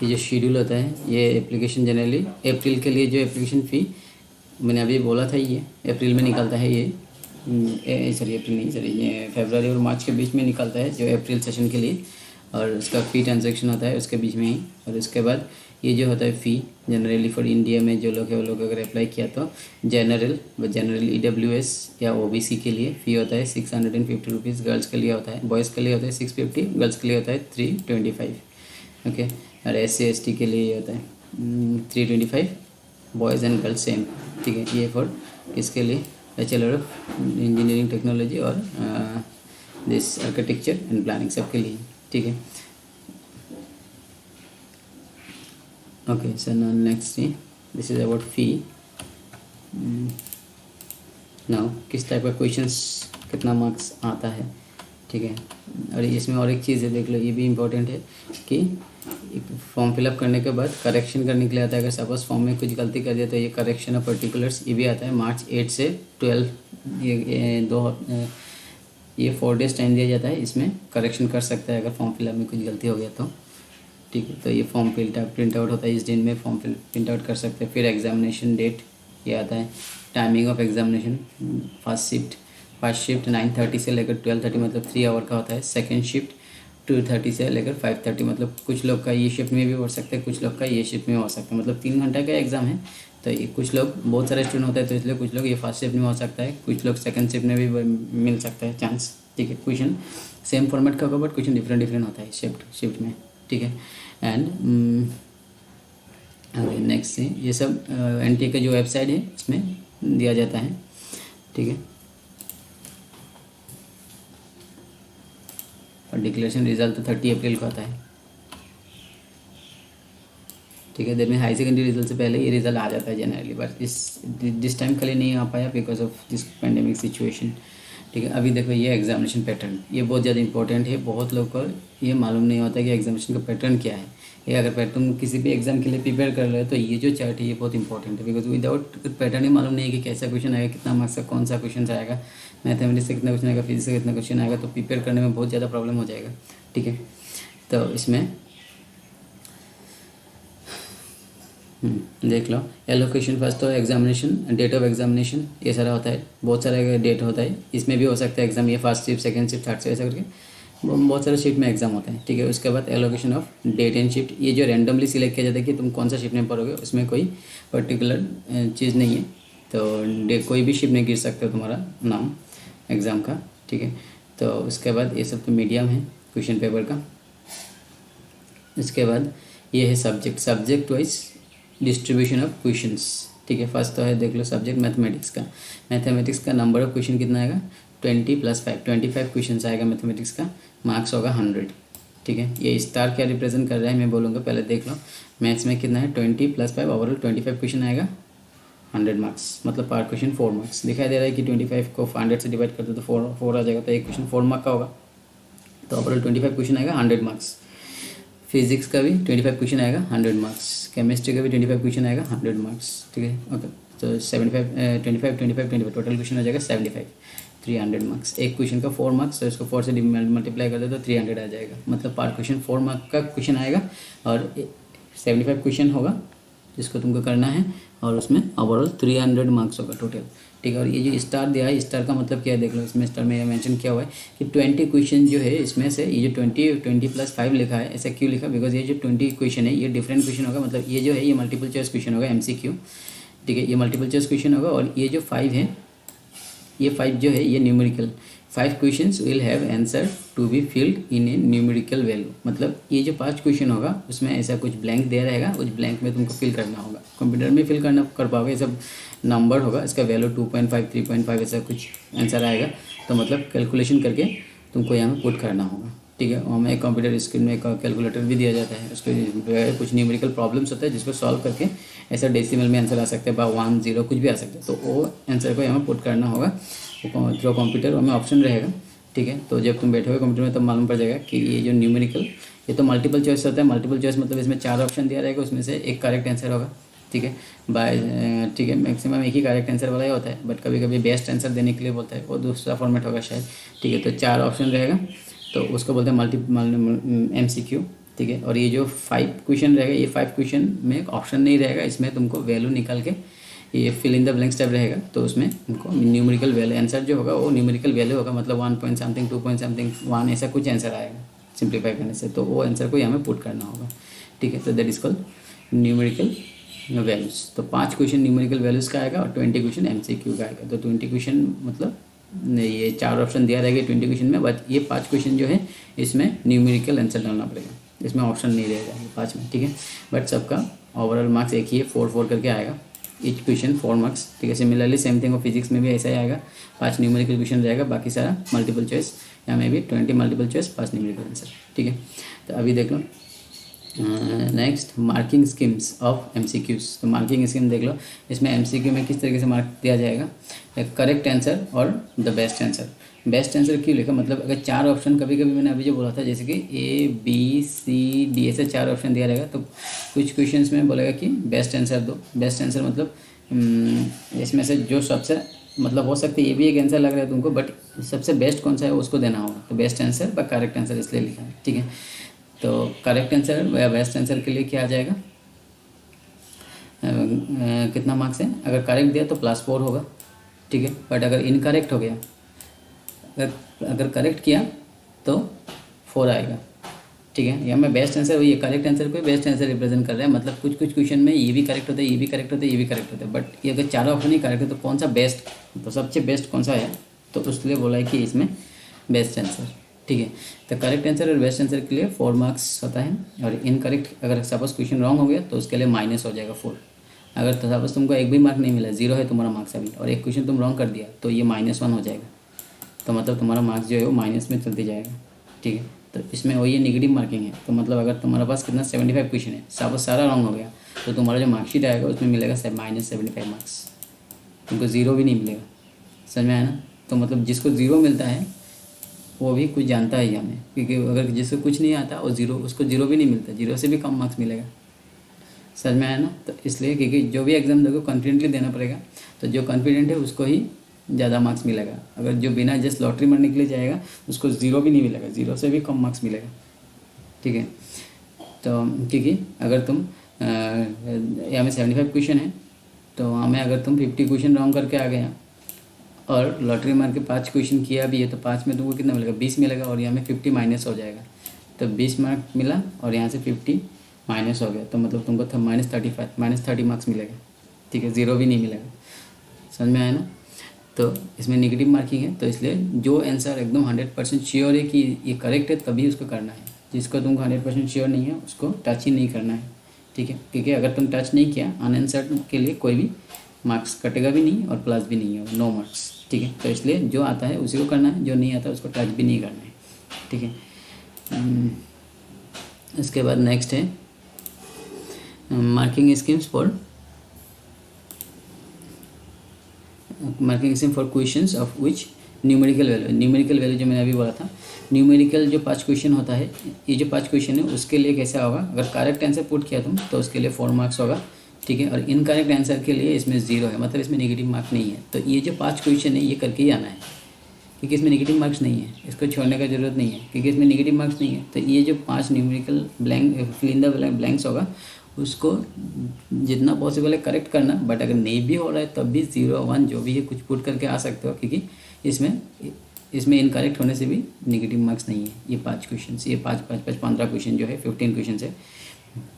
A: ये जो शेड्यूल होता है ये एप्लीकेशन जनरली अप्रैल के लिए जो एप्लीकेशन फ़ी मैंने अभी बोला था ये अप्रैल में निकलता है ये सॉरी अप्रैल नहीं सॉरी ये फरवरी और मार्च के बीच में निकलता है जो अप्रैल सेशन के लिए, और उसका फ़ी ट्रांजैक्शन होता है उसके बीच में ही। और उसके बाद ये जो होता है फ़ी जनरली फॉर इंडिया में जो लोग है वो लोग अगर अप्लाई किया तो जनरल EWS या OBC के लिए फ़ी होता है 650 रुपीज़, गर्ल्स के लिए होता है, बॉयज़ के लिए होता है 650, गर्ल्स के लिए होता है 325। ओके, और SC ST के लिए ये होता है 325, बॉयज़ एंड गर्ल्स सेम। ठीक है, ये फॉर इसके लिए बैचलर ऑफ इंजीनियरिंग टेक्नोलॉजी और दिस आर्किटेक्चर एंड प्लानिंग सबके लिए। ठीक है, okay sir now next this is about fee. Now किस टाइप का क्वेश्चंस कितना मार्क्स आता है। ठीक है, और इसमें और एक चीज़ है देख लो, ये भी इम्पोर्टेंट है कि फॉर्म फिलअप करने के बाद करेक्शन करने के लिए आता है। अगर सपोज फॉर्म में कुछ गलती कर दिया तो ये करेक्शन ऑफ पर्टिकुलर्स ये भी आता है। मार्च 8 से 12 ये 4 डेज टाइम दिया जाता है, इसमें करेक्शन कर सकता है अगर फॉर्म फिलअप में कुछ गलती हो गया तो। ठीक है, तो ये फॉर्म प्रिंट आउट होता है, इस दिन में फॉर्म प्रिंट आउट कर सकते हैं। फिर एग्जामिनेशन डेट ये आता है, timing of examination, first shift 9:30 से लेकर 12:30 मतलब 3 आवर का होता है। सेकंड शिफ्ट 2:30 से लेकर 5:30 मतलब कुछ लोग का ये शिफ्ट में भी हो सकता है, कुछ लोग का ये शिफ्ट में हो सकता है, मतलब 3 घंटे का एग्ज़ाम है। तो ये कुछ लोग बहुत सारे स्टूडेंट होते हैं तो इसलिए कुछ लोग ये फर्स्ट शिफ्ट में हो सकता है, कुछ लोग सेकंड शिफ्ट में भी मिल सकता है चांस। ठीक है, क्वेश्चन सेम फॉर्मेट का होगा बट क्वेश्चन डिफरेंट होता है शिफ्ट में। ठीक है, एंड अरे नेक्स्ट है ये सब NTA का जो वेबसाइट है इसमें दिया जाता है। ठीक है, और डिक्लेरेशन रिजल्ट तो 30 अप्रैल को आता है। ठीक है, देर में हाई सेकेंडरी रिजल्ट से पहले ये रिजल्ट आ जाता है जनरली, बट दिस टाइम खाली नहीं आ पाया because of this pandemic situation. ठीक है, अभी देखो ये एग्जामिनेशन पैटर्न ये बहुत ज़्यादा इंपॉर्टेंट है। बहुत लोगों को ये मालूम नहीं होता कि एग्जामिनेशन का पैटर्न क्या है। ये अगर पैटर्न किसी भी एग्जाम के लिए प्रिपेयर कर रहे हो तो ये जो चार्ट है ये बहुत इंपॉर्टेंट है, बिकॉज विदाउट पैटर्न ही मालूम नहीं है कि कैसा क्वेश्चन आएगा, कितना मार्क्स का कौन सा क्वेश्चन आएगा, मैथमेटिक्स से कितना क्वेश्चन आएगा, फिजिक्स से कितना क्वेश्चन आएगा, तो प्रिपेयर करने में बहुत ज़्यादा प्रॉब्लम हो जाएगा। ठीक है, तो इसमें देख लो एलोकेशन फर्स्ट तो एग्जामिनेशन, डेट ऑफ एग्जामिनेशन ये सारा होता है, बहुत सारा डेट होता है। इसमें भी हो सकता है एग्जाम, ये first shift second shift third shift ऐसा करके बहुत सारे शिफ्ट में एग्जाम होता है। ठीक है, उसके बाद allocation of date and shift, ये जो रैंडमली सिलेक्ट किया जाता है कि तुम कौन सा शिफ्ट में पढ़ोगे, उसमें कोई पर्टिकुलर चीज़ नहीं है, तो कोई भी शिफ्ट में गिर सकते हो तुम्हारा नाम एग्ज़ाम का। ठीक है, तो उसके बाद ये सब तो मीडियम है क्वेश्चन पेपर का। इसके बाद ये है subject wise distribution of questions. ठीक है, फर्स्ट तो है देख लो सब्जेक्ट मैथमेटिक्स का नंबर ऑफ क्वेश्चन कितना आएगा 20 + 5 25 क्वेश्चन आएगा मैथमेटिक्स का, मार्क्स होगा 100। ठीक है, ये स्टार क्या रिप्रेजेंट कर रहा है मैं बोलूँगा, पहले देख लो। मैथ्स में कितना है 20 + 5 ओवरऑल 25 क्वेश्चन आएगा 100 मार्क्स, मतलब पर क्वेश्चन 4 मार्क्स। दिखाई दे रहा है कि 25 को 100 से डिवाइड करते तो 4 आ जाएगा, तो एक क्वेश्चन 4 मार्क का होगा, तो ओवरऑल 25 क्वेश्चन आएगा 100 मार्क्स। फिजिक्स का भी 25 क्वेश्चन आएगा 100 मार्क्स, केमिस्ट्री का भी 25 क्वेश्चन आएगा 100 मार्क्स। ठीक है, ओके, तो 75 25 टोटल क्वेश्चन हो जाएगा 75, 300 मार्क्स। एक क्वेश्चन का 4 मार्क्स, तो इसको 4 से मल्टीप्लाई कर दो तो 300 आ जाएगा, मतलब पर क्वेश्चन 4 मार्क का क्वेश्चन आएगा और 75 क्वेश्चन होगा जिसको तुमको करना है, और उसमें ओवरऑल 300 मार्क्स होगा टोटल। ठीक है, और ये जो स्टार दिया है, स्टार का मतलब क्या है देख लो, इसमें स्टार में मेंशन किया हुआ है कि 20 क्वेश्चन जो है इसमें से ये जो 20 + 5 लिखा है, ऐसा क्यों लिखा, बिकॉज ये जो 20 क्वेश्चन है ये डिफरेंट क्वेश्चन होगा, मतलब ये जो है ये मल्टीपल चॉइस क्वेश्चन होगा MCQ। ठीक है, ये मल्टीपल चॉइस क्वेश्चन होगा, और ये जो 5 है ये 5 जो है ये numerical 5 questions will have answer to be filled in a numerical value, मतलब ये जो 5 क्वेश्चन होगा उसमें ऐसा कुछ ब्लैंक दे रहेगा, उस ब्लैंक में तुमको फिल करना होगा। कंप्यूटर में फिल करना कर पाओगे, ये सब नंबर होगा, इसका वैल्यू 2.5 3.5 ऐसा कुछ आंसर आएगा, तो मतलब कैलकुलेशन करके तुमको यहाँ पुट करना होगा। ठीक है, और हमें कंप्यूटर स्क्रीन में एक कैलकुलेटर भी दिया जाता है, उसके कुछ न्यूमेरिकल प्रॉब्लम्स होता है जिसको सॉल्व करके ऐसा डेसिमल में आंसर आ सकते हैं, 1 0 कुछ भी आ सकता है, तो वो आंसर को यहाँ पुट करना होगा थ्रू कंप्यूटर, हमें ऑप्शन रहेगा। ठीक है, तो जब तुम बैठोगे कंप्यूटर में तब मालूम पड़ जाएगा कि ये जो न्यूमेरिकल ये तो मल्टीपल चॉइस होता है। मल्टीपल चॉइस मतलब इसमें 4 ऑप्शन दिया रहेगा, उसमें से एक करेक्ट आंसर होगा। ठीक है, ठीक है, मैक्सिमम एक ही करेक्ट आंसर वाला ही होता है, बट कभी कभी बेस्ट आंसर देने के लिए बोलता है, वो दूसरा फॉर्मेट होगा शायद। ठीक है, तो 4 ऑप्शन रहेगा, तो उसको बोलते हैं MCQ। ठीक है। और ये जो 5 क्वेश्चन रहेगा, ये 5 क्वेश्चन में एक ऑप्शन नहीं रहेगा, इसमें तुमको वैल्यू निकाल के ये fill in the blanks type रहेगा, तो उसमें तुमको न्यूमेरिकल वैल्यू आंसर जो होगा वो न्यूमेरिकल वैल्यू होगा, मतलब 1 पॉइंट समथिंग 2 पॉइंट समथिंग 1 ऐसा कुछ आंसर आएगा सिंप्लीफाई करने से, तो वो आंसर को यहाँ में पुट करना होगा। ठीक है, तो that is called numerical values. तो 5 क्वेश्चन न्यूमेरिकल वैल्यूज़ का आएगा और 20 क्वेश्चन MCQ का आएगा। तो 20 क्वेश्चन मतलब ये 4 ऑप्शन दिया रहेगा 20 क्वेश्चन में, बट ये 5 क्वेश्चन जो है इसमें न्यूमेरिकल आंसर डालना पड़ेगा, इसमें ऑप्शन नहीं रहेगा ये 5 में। ठीक है, बट सबका ओवरऑल मार्क्स एक ही है, 4 करके आएगा ईच क्वेश्चन 4 मार्क्स। ठीक है, सिमिलरली सेम थिंग और फिजिक्स में भी ऐसा ही आएगा, 5 न्यूमेरिकल क्वेश्चन रहेगा, बाकी सारा मल्टीपल चॉइस, यहाँ में भी 20 मल्टीपल चॉइस 5 न्यूमेरिकल आंसर। ठीक है, तो अभी देख लो next marking schemes of MCQs। तो मार्किंग स्कीम देख लो, इसमें MCQ में किस तरीके से मार्क दिया जाएगा, करेक्ट आंसर और the best answer. Best answer क्यों लिखा, मतलब अगर 4 ऑप्शन, कभी कभी मैंने अभी जो बोला था जैसे कि A B C D ऐसे 4 ऑप्शन दिया रहेगा, तो कुछ क्वेश्चंस में बोलेगा कि बेस्ट आंसर दो। बेस्ट आंसर मतलब इसमें से जो सबसे मतलब हो सकता है ये भी एक आंसर लग रहा है तुमको, बट सबसे बेस्ट कौन सा है उसको देना होगा, तो बेस्ट आंसर व करेक्ट आंसर इसलिए लिखा है। ठीक है, तो करेक्ट आंसर या बेस्ट आंसर के लिए क्या आ जाएगा, कितना मार्क्स है, अगर करेक्ट दिया तो +4 होगा। ठीक है, बट अगर इनकरेक्ट हो गया, अगर करेक्ट किया तो 4 आएगा। ठीक है, या मैं बेस्ट आंसर, ये करेक्ट आंसर को बेस्ट आंसर रिप्रेजेंट कर रहा है, मतलब कुछ कुछ क्वेश्चन में ये भी करेक्ट होता है, ये भी करेक्ट होता है, ये भी करेक्ट होता है, बट ये अगर 4 ऑप्शन ही करेक्ट है तो कौन सा बेस्ट, तो सबसे बेस्ट कौन सा है, तो उसके लिए बोला है कि इसमें बेस्ट आंसर। ठीक है, तो करेक्ट आंसर और बेस्ट आंसर के लिए 4 मार्क्स होता है, और इनकरेक्ट अगर सपोज क्वेश्चन रॉन्ग हो गया तो उसके लिए माइनस हो जाएगा 4। अगर तो सपोज तुमको एक भी मार्क नहीं मिला, 0 है तुम्हारा मार्क्स अभी, और एक क्वेश्चन तुम रॉन्ग कर दिया तो ये -1 हो जाएगा, तो मतलब तुम्हारा मार्क्स जो है वो माइनस में चलते जाएगा। ठीक है, तो इसमें वही नेगेटिव मार्किंग है, तो मतलब अगर तुम्हारे पास कितना 75 क्वेश्चन है, सपोज सारा रॉन्ग हो गया, तो तुम्हारा जो मार्कशीट आएगा उसमें मिलेगा -75 मार्क्स, तुमको 0 भी नहीं मिलेगा। समझ में आया ना, तो मतलब जिसको 0 मिलता है वो भी कुछ जानता है हमें, क्योंकि अगर जिसको कुछ नहीं आता और 0, उसको 0 भी नहीं मिलता, 0 से भी कम मार्क्स मिलेगा। समझ में आया ना, तो इसलिए क्योंकि जो भी एग्ज़ाम दोगे कॉन्फिडेंटली देना पड़ेगा, तो जो कॉन्फिडेंट है उसको ही ज़्यादा मार्क्स मिलेगा, अगर जो बिना जस्ट लॉटरी मारने के लिए जाएगा उसको 0 भी नहीं मिलेगा, 0 से भी कम मार्क्स मिलेगा। ठीक है, तो क्योंकि अगर तुम यहाँ में 75 क्वेश्चन है, तो हमें अगर तुम 50 क्वेश्चन रॉन्ग करके आ गया और लॉटरी मार के 5 क्वेश्चन किया भी है, तो 5 में तुमको कितना मिलेगा, 20 मिलेगा, और यहाँ में 50 माइनस हो जाएगा, तो 20 मार्क मिला और यहाँ से 50 माइनस हो गया, तो मतलब तुमको -30 मार्क्स मिलेगा। ठीक है, 0 भी नहीं मिलेगा। समझ में आया ना, तो इसमें नेगेटिव मार्किंग है, तो इसलिए जो आंसर एकदम 100% श्योर है कि ये करेक्ट है तभी उसको करना है, जिसको तुमको 100% श्योर नहीं है उसको टच ही नहीं करना है। ठीक है, क्योंकि अगर तुम टच नहीं किया अनआंसर्ड के लिए कोई भी मार्क्स कटेगा भी नहीं और प्लस भी नहीं होगा, 9 मार्क्स। ठीक है, तो इसलिए जो आता है उसी को करना है, जो नहीं आता उसको टच भी नहीं करना है। ठीक है, इसके बाद नेक्स्ट है marking schemes for marking scheme for questions of which numerical value जो मैंने अभी बोला था, न्यूमेरिकल जो 5 क्वेश्चन होता है, ये जो 5 क्वेश्चन है उसके लिए कैसा होगा, अगर करेक्ट आंसर पुट किया तुम तो उसके लिए 4 मार्क्स होगा। ठीक है, और इनकरेक्ट आंसर के लिए इसमें 0 है, मतलब इसमें नेगेटिव मार्क नहीं है। तो ये जो 5 क्वेश्चन है ये करके ही आना है, क्योंकि इसमें नेगेटिव मार्क्स नहीं है, इसको छोड़ने का जरूरत नहीं है, क्योंकि इसमें नेगेटिव मार्क्स नहीं है। तो ये जो 5 numerical fill in the blanks होगा उसको जितना पॉसिबल है करेक्ट करना, बट अगर नहीं भी हो रहा है तब भी 0 1 जो भी है कुछ पुट करके आ सकते हो, क्योंकि इसमें इनकरेक्ट होने से भी नेगेटिव मार्क्स नहीं है। ये 5 क्वेश्चन, ये 15 क्वेश्चन जो है 15 क्वेश्चन है।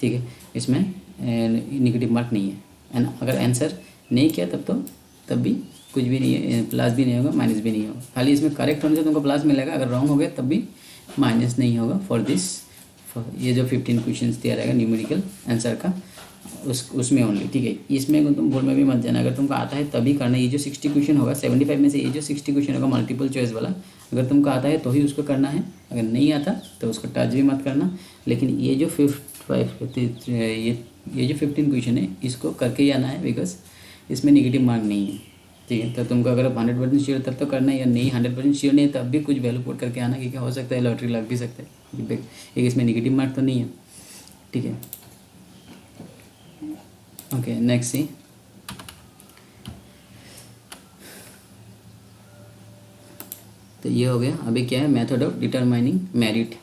A: ठीक है, इसमें नेगेटिव मार्क नहीं है, एंड अगर आंसर नहीं किया तब भी कुछ भी नहीं है, प्लस भी नहीं होगा माइनस भी नहीं होगा, खाली इसमें करेक्ट होने से तुमको प्लस मिलेगा, अगर रॉन्ग हो गया तब भी माइनस नहीं होगा फॉर दिस। ये जो 15 क्वेश्चन दिया रहेगा न्यूमेरिकल आंसर का उसमें ओनली। ठीक है, इसमें तुम भूल में भी मत जाना, अगर तुमको आता है तभी करना। ये जो 60 क्वेश्चन होगा 75 में से ये जो 60 क्वेश्चन होगा मल्टीपल चॉइस वाला, अगर तुमको आता है तो ही उसको करना है, अगर नहीं आता तो उसको टच भी मत करना। लेकिन ये जो 15 क्वेश्चन है इसको करके ही आना है, बिकॉज इसमें नेगेटिव मार्क नहीं है। ठीक है, तो तुमको अगर 100% श्योर तब तो करना है, या नहीं 100% श्योर नहीं है तब भी कुछ वैल्यू पुट करके आना, क्योंकि हो सकता है लॉटरी लग भी सकता है, एक इसमें नेगेटिव मार्क तो नहीं है। ठीक है, ओके नेक्स्ट सी तो ये हो गया। अभी क्या है, method of determining merit.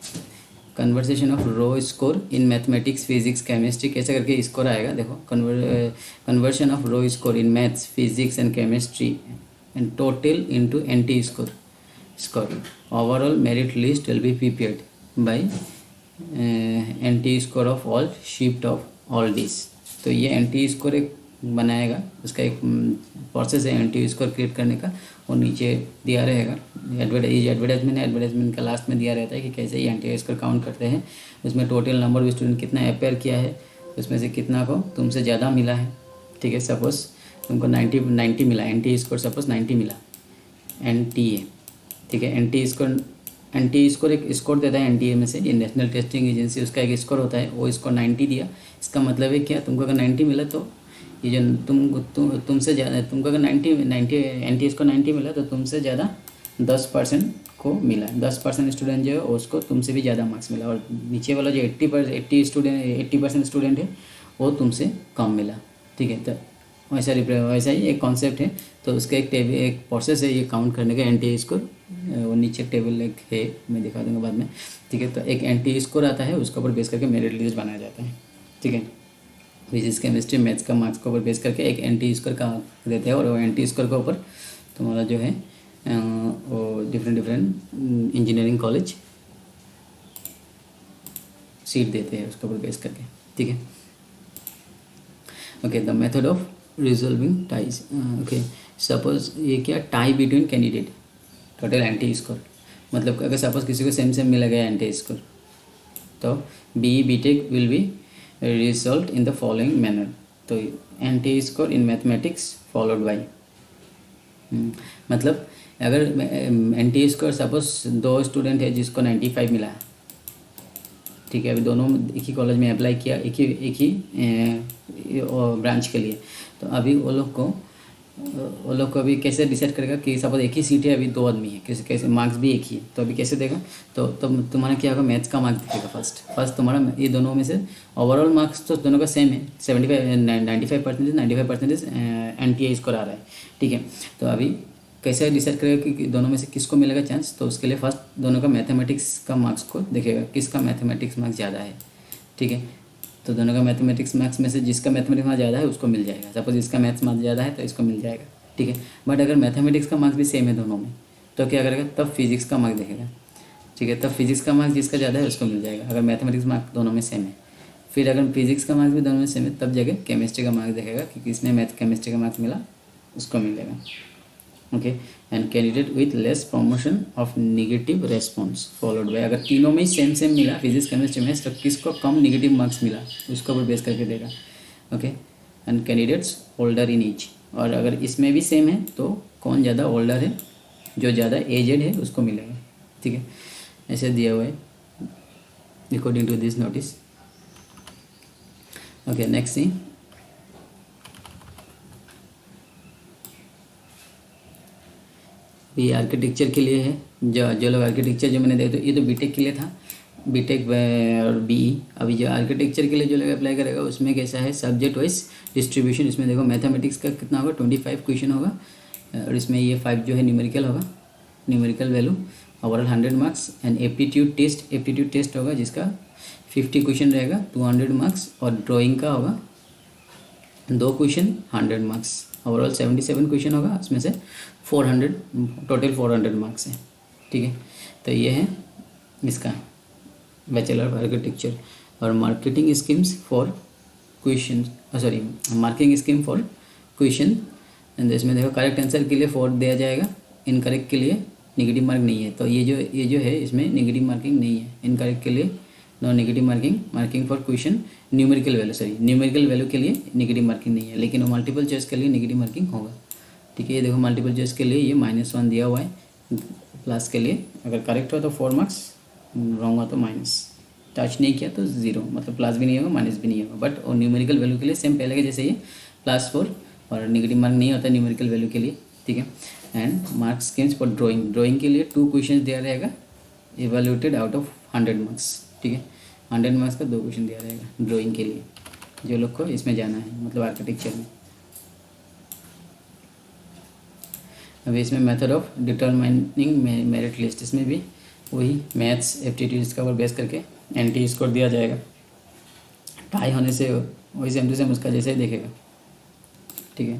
A: Conversation of raw score in mathematics physics chemistry, कैसे करके स्कोर आएगा देखो। Conversion of raw score in maths physics and chemistry and total into NTA score overall merit list will be prepared by NTA score of all shift of all days. तो ये n t score एक बनाएगा, उसका एक process है anti score create करने का, और नीचे दिया रहेगा एडवर्टाइजमेंट का लास्ट में दिया रहता है कि कैसे ये एंटी स्कोर काउंट करते हैं। उसमें टोटल नंबर ऑफ स्टूडेंट कितना अपेयर किया है, उसमें से कितना को तुमसे ज़्यादा मिला है। ठीक है, सपोज तुमको 90 मिला, एंटी स्कोर सपोज 90 मिला, NTA। ठीक है, एंटी स्कोर एक स्कोर देता है NTA में से, ये नेशनल टेस्टिंग एजेंसी, उसका एक स्कोर होता है, वो स्कोर 90 दिया। इसका मतलब है क्या, तुमको अगर 90 मिला तो ये जो तुमसे ज़्यादा, तुमको अगर 90 NTA स्कोर 90 मिला तो तुमसे ज़्यादा 10% को मिला। 10% स्टूडेंट जो है उसको तुमसे भी ज़्यादा मार्क्स मिला, और नीचे वाला जो 80% स्टूडेंट है वो तुमसे कम मिला। ठीक है, तो वैसा ही एक कॉन्सेप्ट है। तो उसका एक प्रोसेस है ये काउंट करने का NTA स्कोर, वो नीचे टेबल एक है, मैं दिखा दूंगा बाद में। ठीक है, तो एक NTA स्कोर आता है, उसके ऊपर बेस करके मेरिट लिस्ट बनाया जाता है। ठीक है, फिजिक्स केमिस्ट्री मैथ्स का मार्क्स के ऊपर बेस करके एक NTA स्कोर का देते हैं, और वो NTA स्कोर के ऊपर तुम्हारा जो है वो डिफरेंट इंजीनियरिंग कॉलेज सीट देते हैं उसके ऊपर बेस करके। ठीक है, okay, the method of resolving ties. Okay, suppose ये क्या, tie between candidate, total NTA score, मतलब अगर सपोज किसी को सेम मिला गया NTA स्कोर, तो BE BTech will be result in the following manner. तो NTA score in mathematics followed by, मतलब अगर NTA स्कोर सपोज 2 स्टूडेंट है जिसको 95 मिला है। ठीक है, अभी दोनों एक ही कॉलेज में अप्लाई किया, एक ही ब्रांच के लिए, तो अभी वो लोग को अभी कैसे डिसाइड करेगा कि सपोज एक ही सीट है, अभी 2 आदमी है, कैसे मार्क्स भी एक ही है, तो अभी कैसे देगा, तो तुम्हारा क्या होगा, मैथ्स का मार्क्स दिखेगा फर्स्ट तुम्हारा, ये दोनों में से ओवरऑल मार्क्स तो दोनों का सेम है, 95% NTA स्कोर आ रहा है। ठीक है, तो अभी कैसे डिसाइड करेगा कि दोनों में से किसको मिलेगा चांस, तो उसके लिए फर्स्ट दोनों का मैथमेटिक्स का मार्क्स को देखेगा, किसका मैथमेटिक्स मार्क्स ज़्यादा है। ठीक है, तो दोनों का मैथमेटिक्स मार्क्स में से जिसका मैथमेटिक्स मार्क्स ज़्यादा है उसको मिल जाएगा, सपोज इसका मैथ्स मार्क्स ज़्यादा है तो इसको मिल जाएगा। ठीक है, बट अगर मैथमेटिक्स का मार्क्स भी सेम है दोनों में, तो क्या करेगा, तब फिजिक्स का मार्क्स देखेगा। ठीक है, तब फिजिक्स का मार्क्स जिसका ज़्यादा है उसको मिल जाएगा, अगर मैथमेटिक्स मार्क्स दोनों में सेम है। फिर अगर फिजिक्स का मार्क्स भी दोनों में सेम है, तब जगह केमिस्ट्री का मार्क्स देखेगा कि किसने केमिस्ट्री का मार्क्स मिला, उसको मिलेगा। Okay, and candidate with less promotion of negative response followed by, अगर तीनों में ही सेम मिला फिजिक्स केमिस्ट्री में, तो किसको कम निगेटिव मार्क्स मिला उसको ऊपर बेस करके देगा। Okay, and candidates older in age, और अगर इसमें भी सेम है तो कौन ज़्यादा ओल्डर है, जो ज़्यादा एजेड है उसको मिलेगा। ठीक है, ऐसे दिया हुआ है according to this notice. Okay, next see, ये आर्किटेक्चर के लिए है, जो लोग आर्किटेक्चर जो मैंने देखा, तो ये तो बीटेक के लिए था, बीटेक और BE। अभी जो आर्किटेक्चर के लिए जो लोग अप्लाई करेगा उसमें कैसा है, सब्जेक्ट वाइज डिस्ट्रीब्यूशन। इसमें देखो मैथमेटिक्स का कितना होगा, 25 क्वेश्चन होगा, और इसमें ये 5 जो है न्यूमेरिकल होगा, numerical value, overall 100 marks, and aptitude test होगा जिसका 50 क्वेश्चन रहेगा, 200 मार्क्स, और ड्राइंग का होगा 2 क्वेश्चन 100 मार्क्स, ओवरऑल 77 क्वेश्चन होगा, उसमें से 400 टोटल 400 मार्क्स है। ठीक है, तो ये है इसका बैचलर ऑफ आर्किटेक्चर। और marketing schemes for question, marking scheme for question, इसमें देखो करेक्ट आंसर के लिए 4 दिया जाएगा, इनकरेक्ट के लिए नेगेटिव मार्क नहीं है। तो ये जो है इसमें नेगेटिव मार्किंग नहीं है, इनकरेक्ट के लिए no negative marking for question, numerical value के लिए नेगेटिव मार्किंग नहीं है, लेकिन वो मल्टीपल चॉइस के लिए नेगेटिव मार्किंग होगा। ठीक है, ये देखो मल्टीपल चॉइस के लिए ये -1 दिया हुआ है, प्लस के लिए अगर करेक्ट हो तो 4 मार्क्स, रॉन्ग हो तो माइनस, टच नहीं किया तो 0, मतलब प्लस भी नहीं होगा माइनस भी नहीं होगा। बट और न्यूमेरिकल वैल्यू के लिए सेम पहले के जैसे ये +4, और नेगेटिव मार्क नहीं होता न्यूमेरिकल वैल्यू के लिए। ठीक है, and marks schemes for drawing के लिए 2 क्वेश्चन दिया रहेगा, इवेल्यूटेड आउट ऑफ 100 मार्क्स। ठीक है, 100 मार्क्स का 2 क्वेश्चन दिया रहेगा ड्राइंग के लिए, जो लोग को इसमें जाना है, मतलब आर्किटेक्चर में। अभी इसमें method of determining merit list, इसमें भी वही मैथ्स एप्टीट्यूड का ऊपर बेस करके NT स्कोर दिया जाएगा। टाई होने से वही सेम टू सेम उसका जैसे ही देखेगा, ठीक है।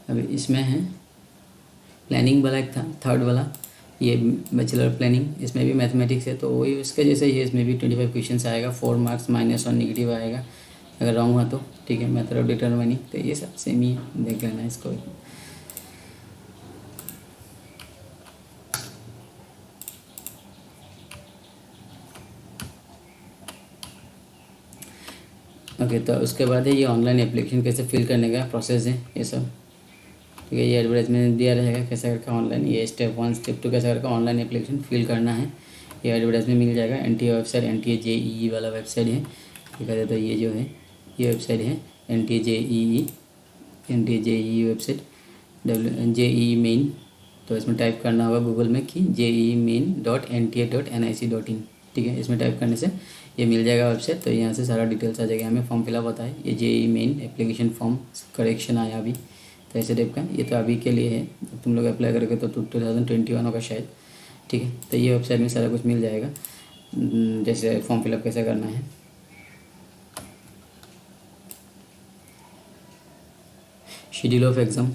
A: अभी इसमें है प्लानिंग वाला एक था, थर्ड वाला ये बैचलर प्लानिंग, इसमें भी मैथमेटिक्स है, तो वही उसके जैसे ही है, इसमें भी 25 क्वेश्चन आएगा, 4 मार्क्स माइनस और नेगेटिव आएगा अगर रॉन्ग हुआ तो, ठीक है। मेथड ऑफ डिटरमाइनिंग, तो ये सब सेम ही है, देख लेना इसको। ओके, तो उसके बाद है ये ऑनलाइन एप्लीकेशन कैसे फिल करने का प्रोसेस है ये सब, ठीक है। ये एडवर्टाइजमेंट दिया रहेगा कैसे करके ऑनलाइन, ये स्टेप 1 स्टेप 2 कैसे करके ऑनलाइन एप्लीकेशन फिल करना है, ये एडवर्टाइजमेंट मिल जाएगा। NTA वेबसाइट, NTA JEE वाला वेबसाइट है, ठीक है। तो ये जो है ये वेबसाइट है NTA JEE website, JEE main. तो इसमें टाइप करना होगा गूगल में कि JEE main.nta.nic.in, ठीक है। इसमें टाइप करने से ये मिल जाएगा वेबसाइट, तो यहाँ से सारा डिटेल्स आ जाएगा। हमें फॉर्म फिलअप होता है, ये JEE main application form correction आया अभी, तो ऐसे टाइप का। ये तो अभी के लिए है, तुम लोग अप्लाई करोगे तो 2021 होगा शायद, ठीक है। तो ये वेबसाइट में सारा कुछ मिल जाएगा, जैसे फॉर्म फिलअप कैसे करना है। शेड्यूल ऑफ एग्ज़ाम,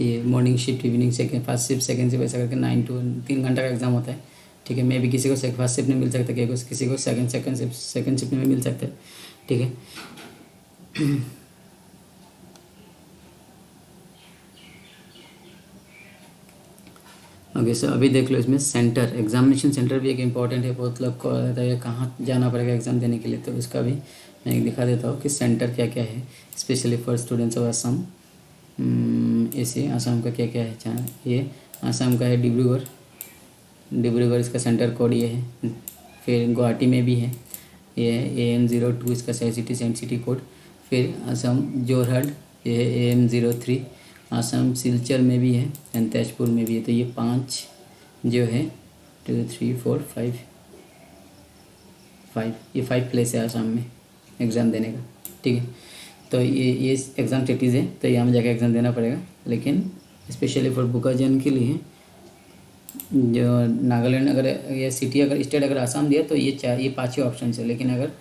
A: ये morning shift, evening second, first shift, second shift, ऐसा करके 9 to 3 घंटा का एग्ज़ाम होता है, ठीक है। मे भी किसी को फर्स्ट शिफ्ट में मिल सकता है, किसी को सेकेंड शिफ्ट में मिल सकता है, ठीक है। ओके सर, अभी देख लो इसमें सेंटर, एग्जामिनेशन सेंटर भी एक इम्पॉर्टेंट है, बहुत लोग को रहता है कहाँ जाना पड़ेगा एग्ज़ाम देने के लिए, तो इसका भी मैं एक दिखा देता हूँ कि सेंटर क्या क्या है, specially for students of Assam. ऐसे आसाम का क्या क्या है, जहाँ ये आसाम का है डिब्रूगढ़ इसका सेंटर कोड ये है। फिर गुवाहाटी में भी है, ये है AM02 इसका सिटी कोड। फिर आसाम जोरहाट, ये है AM03। आसाम सिलचर में भी है एंड तेजपुर में भी है। तो ये 5 जो है 2 3 4 5 ये 5 प्लेस है आसाम में एग्ज़ाम देने का, ठीक है। तो ये एग्ज़ाम सिटीज़ है, तो यहाँ में जाकर एग्ज़ाम देना पड़ेगा। लेकिन स्पेशली फॉर बुकाजन के लिए जो नागालैंड, अगर ये सिटी अगर स्टेट अगर आसाम दिया तो ये 5 ही ऑप्शन है। लेकिन अगर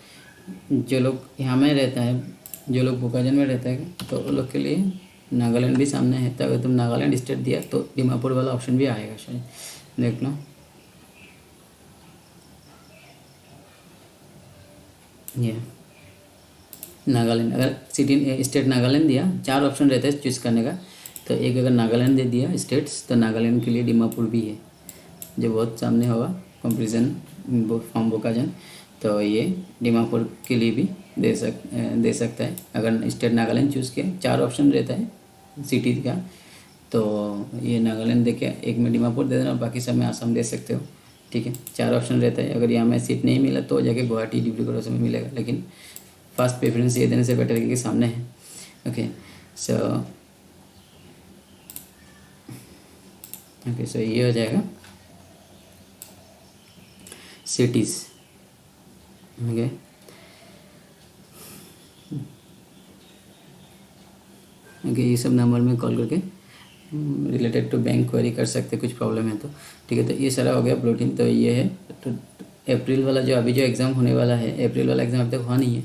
A: जो लोग यहाँ में रहता है, जो लोग बुकाजन में रहता है, तो उन लोग के लिए नागालैंड भी सामने है। तो अगर तुम नागालैंड स्टेट दिया तो दीमापुर वाला ऑप्शन भी आएगा शायद, देख लो। ये नागालैंड, अगर सिटी स्टेट नागालैंड दिया, 4 ऑप्शन रहता है चूज़ करने का, तो एक अगर नागालैंड दे दिया स्टेट्स, तो नागालैंड के लिए दीमापुर भी है, जो बहुत सामने होगा कंपेरिजन फ्रॉम बुकाजन। तो ये दीमापुर के लिए भी दे सकता है अगर स्टेट नागालैंड चूज़ किया। 4 ऑप्शन रहता है सिटी का, तो ये नागालैंड दे के एक में दीमापुर दे देना और बाकी सब में आसाम दे सकते हो, ठीक है। 4 ऑप्शन रहता है। अगर यहाँ में सीट नहीं मिला तो जाके गुवाहाटी डिब्रूगढ़ में मिलेगा, लेकिन फर्स्ट प्रेफरेंस ये देने से बेटर है कि सामने है। ओके सो ये हो जाएगा सिटीज़, ओके। ये सब नंबर में कॉल करके रिलेटेड टू बैंक क्वेरी कर सकते, कुछ प्रॉब्लम है तो, ठीक है। तो ये सारा हो गया प्रोटीन। तो ये है तो अप्रैल वाला जो अभी जो एग्ज़ाम होने वाला है, अप्रैल वाला एग्ज़ाम अभी तक हुआ नहीं है,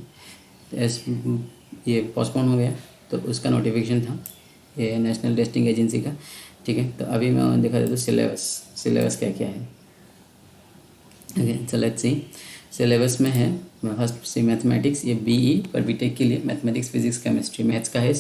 A: ये पोस्टपोन हो गया, तो उसका नोटिफिकेशन था ये नेशनल टेस्टिंग एजेंसी का, ठीक है। तो अभी मैं दिखा देता हूँ सिलेबस क्या क्या है। Okay, so let's see. Syllabus में है फर्स्ट सी मैथमेटिक्स, ये BE पर बीटेक के लिए मैथमेटिक्स, फिजिक्स, केमिस्ट्री, मैथ्स का है।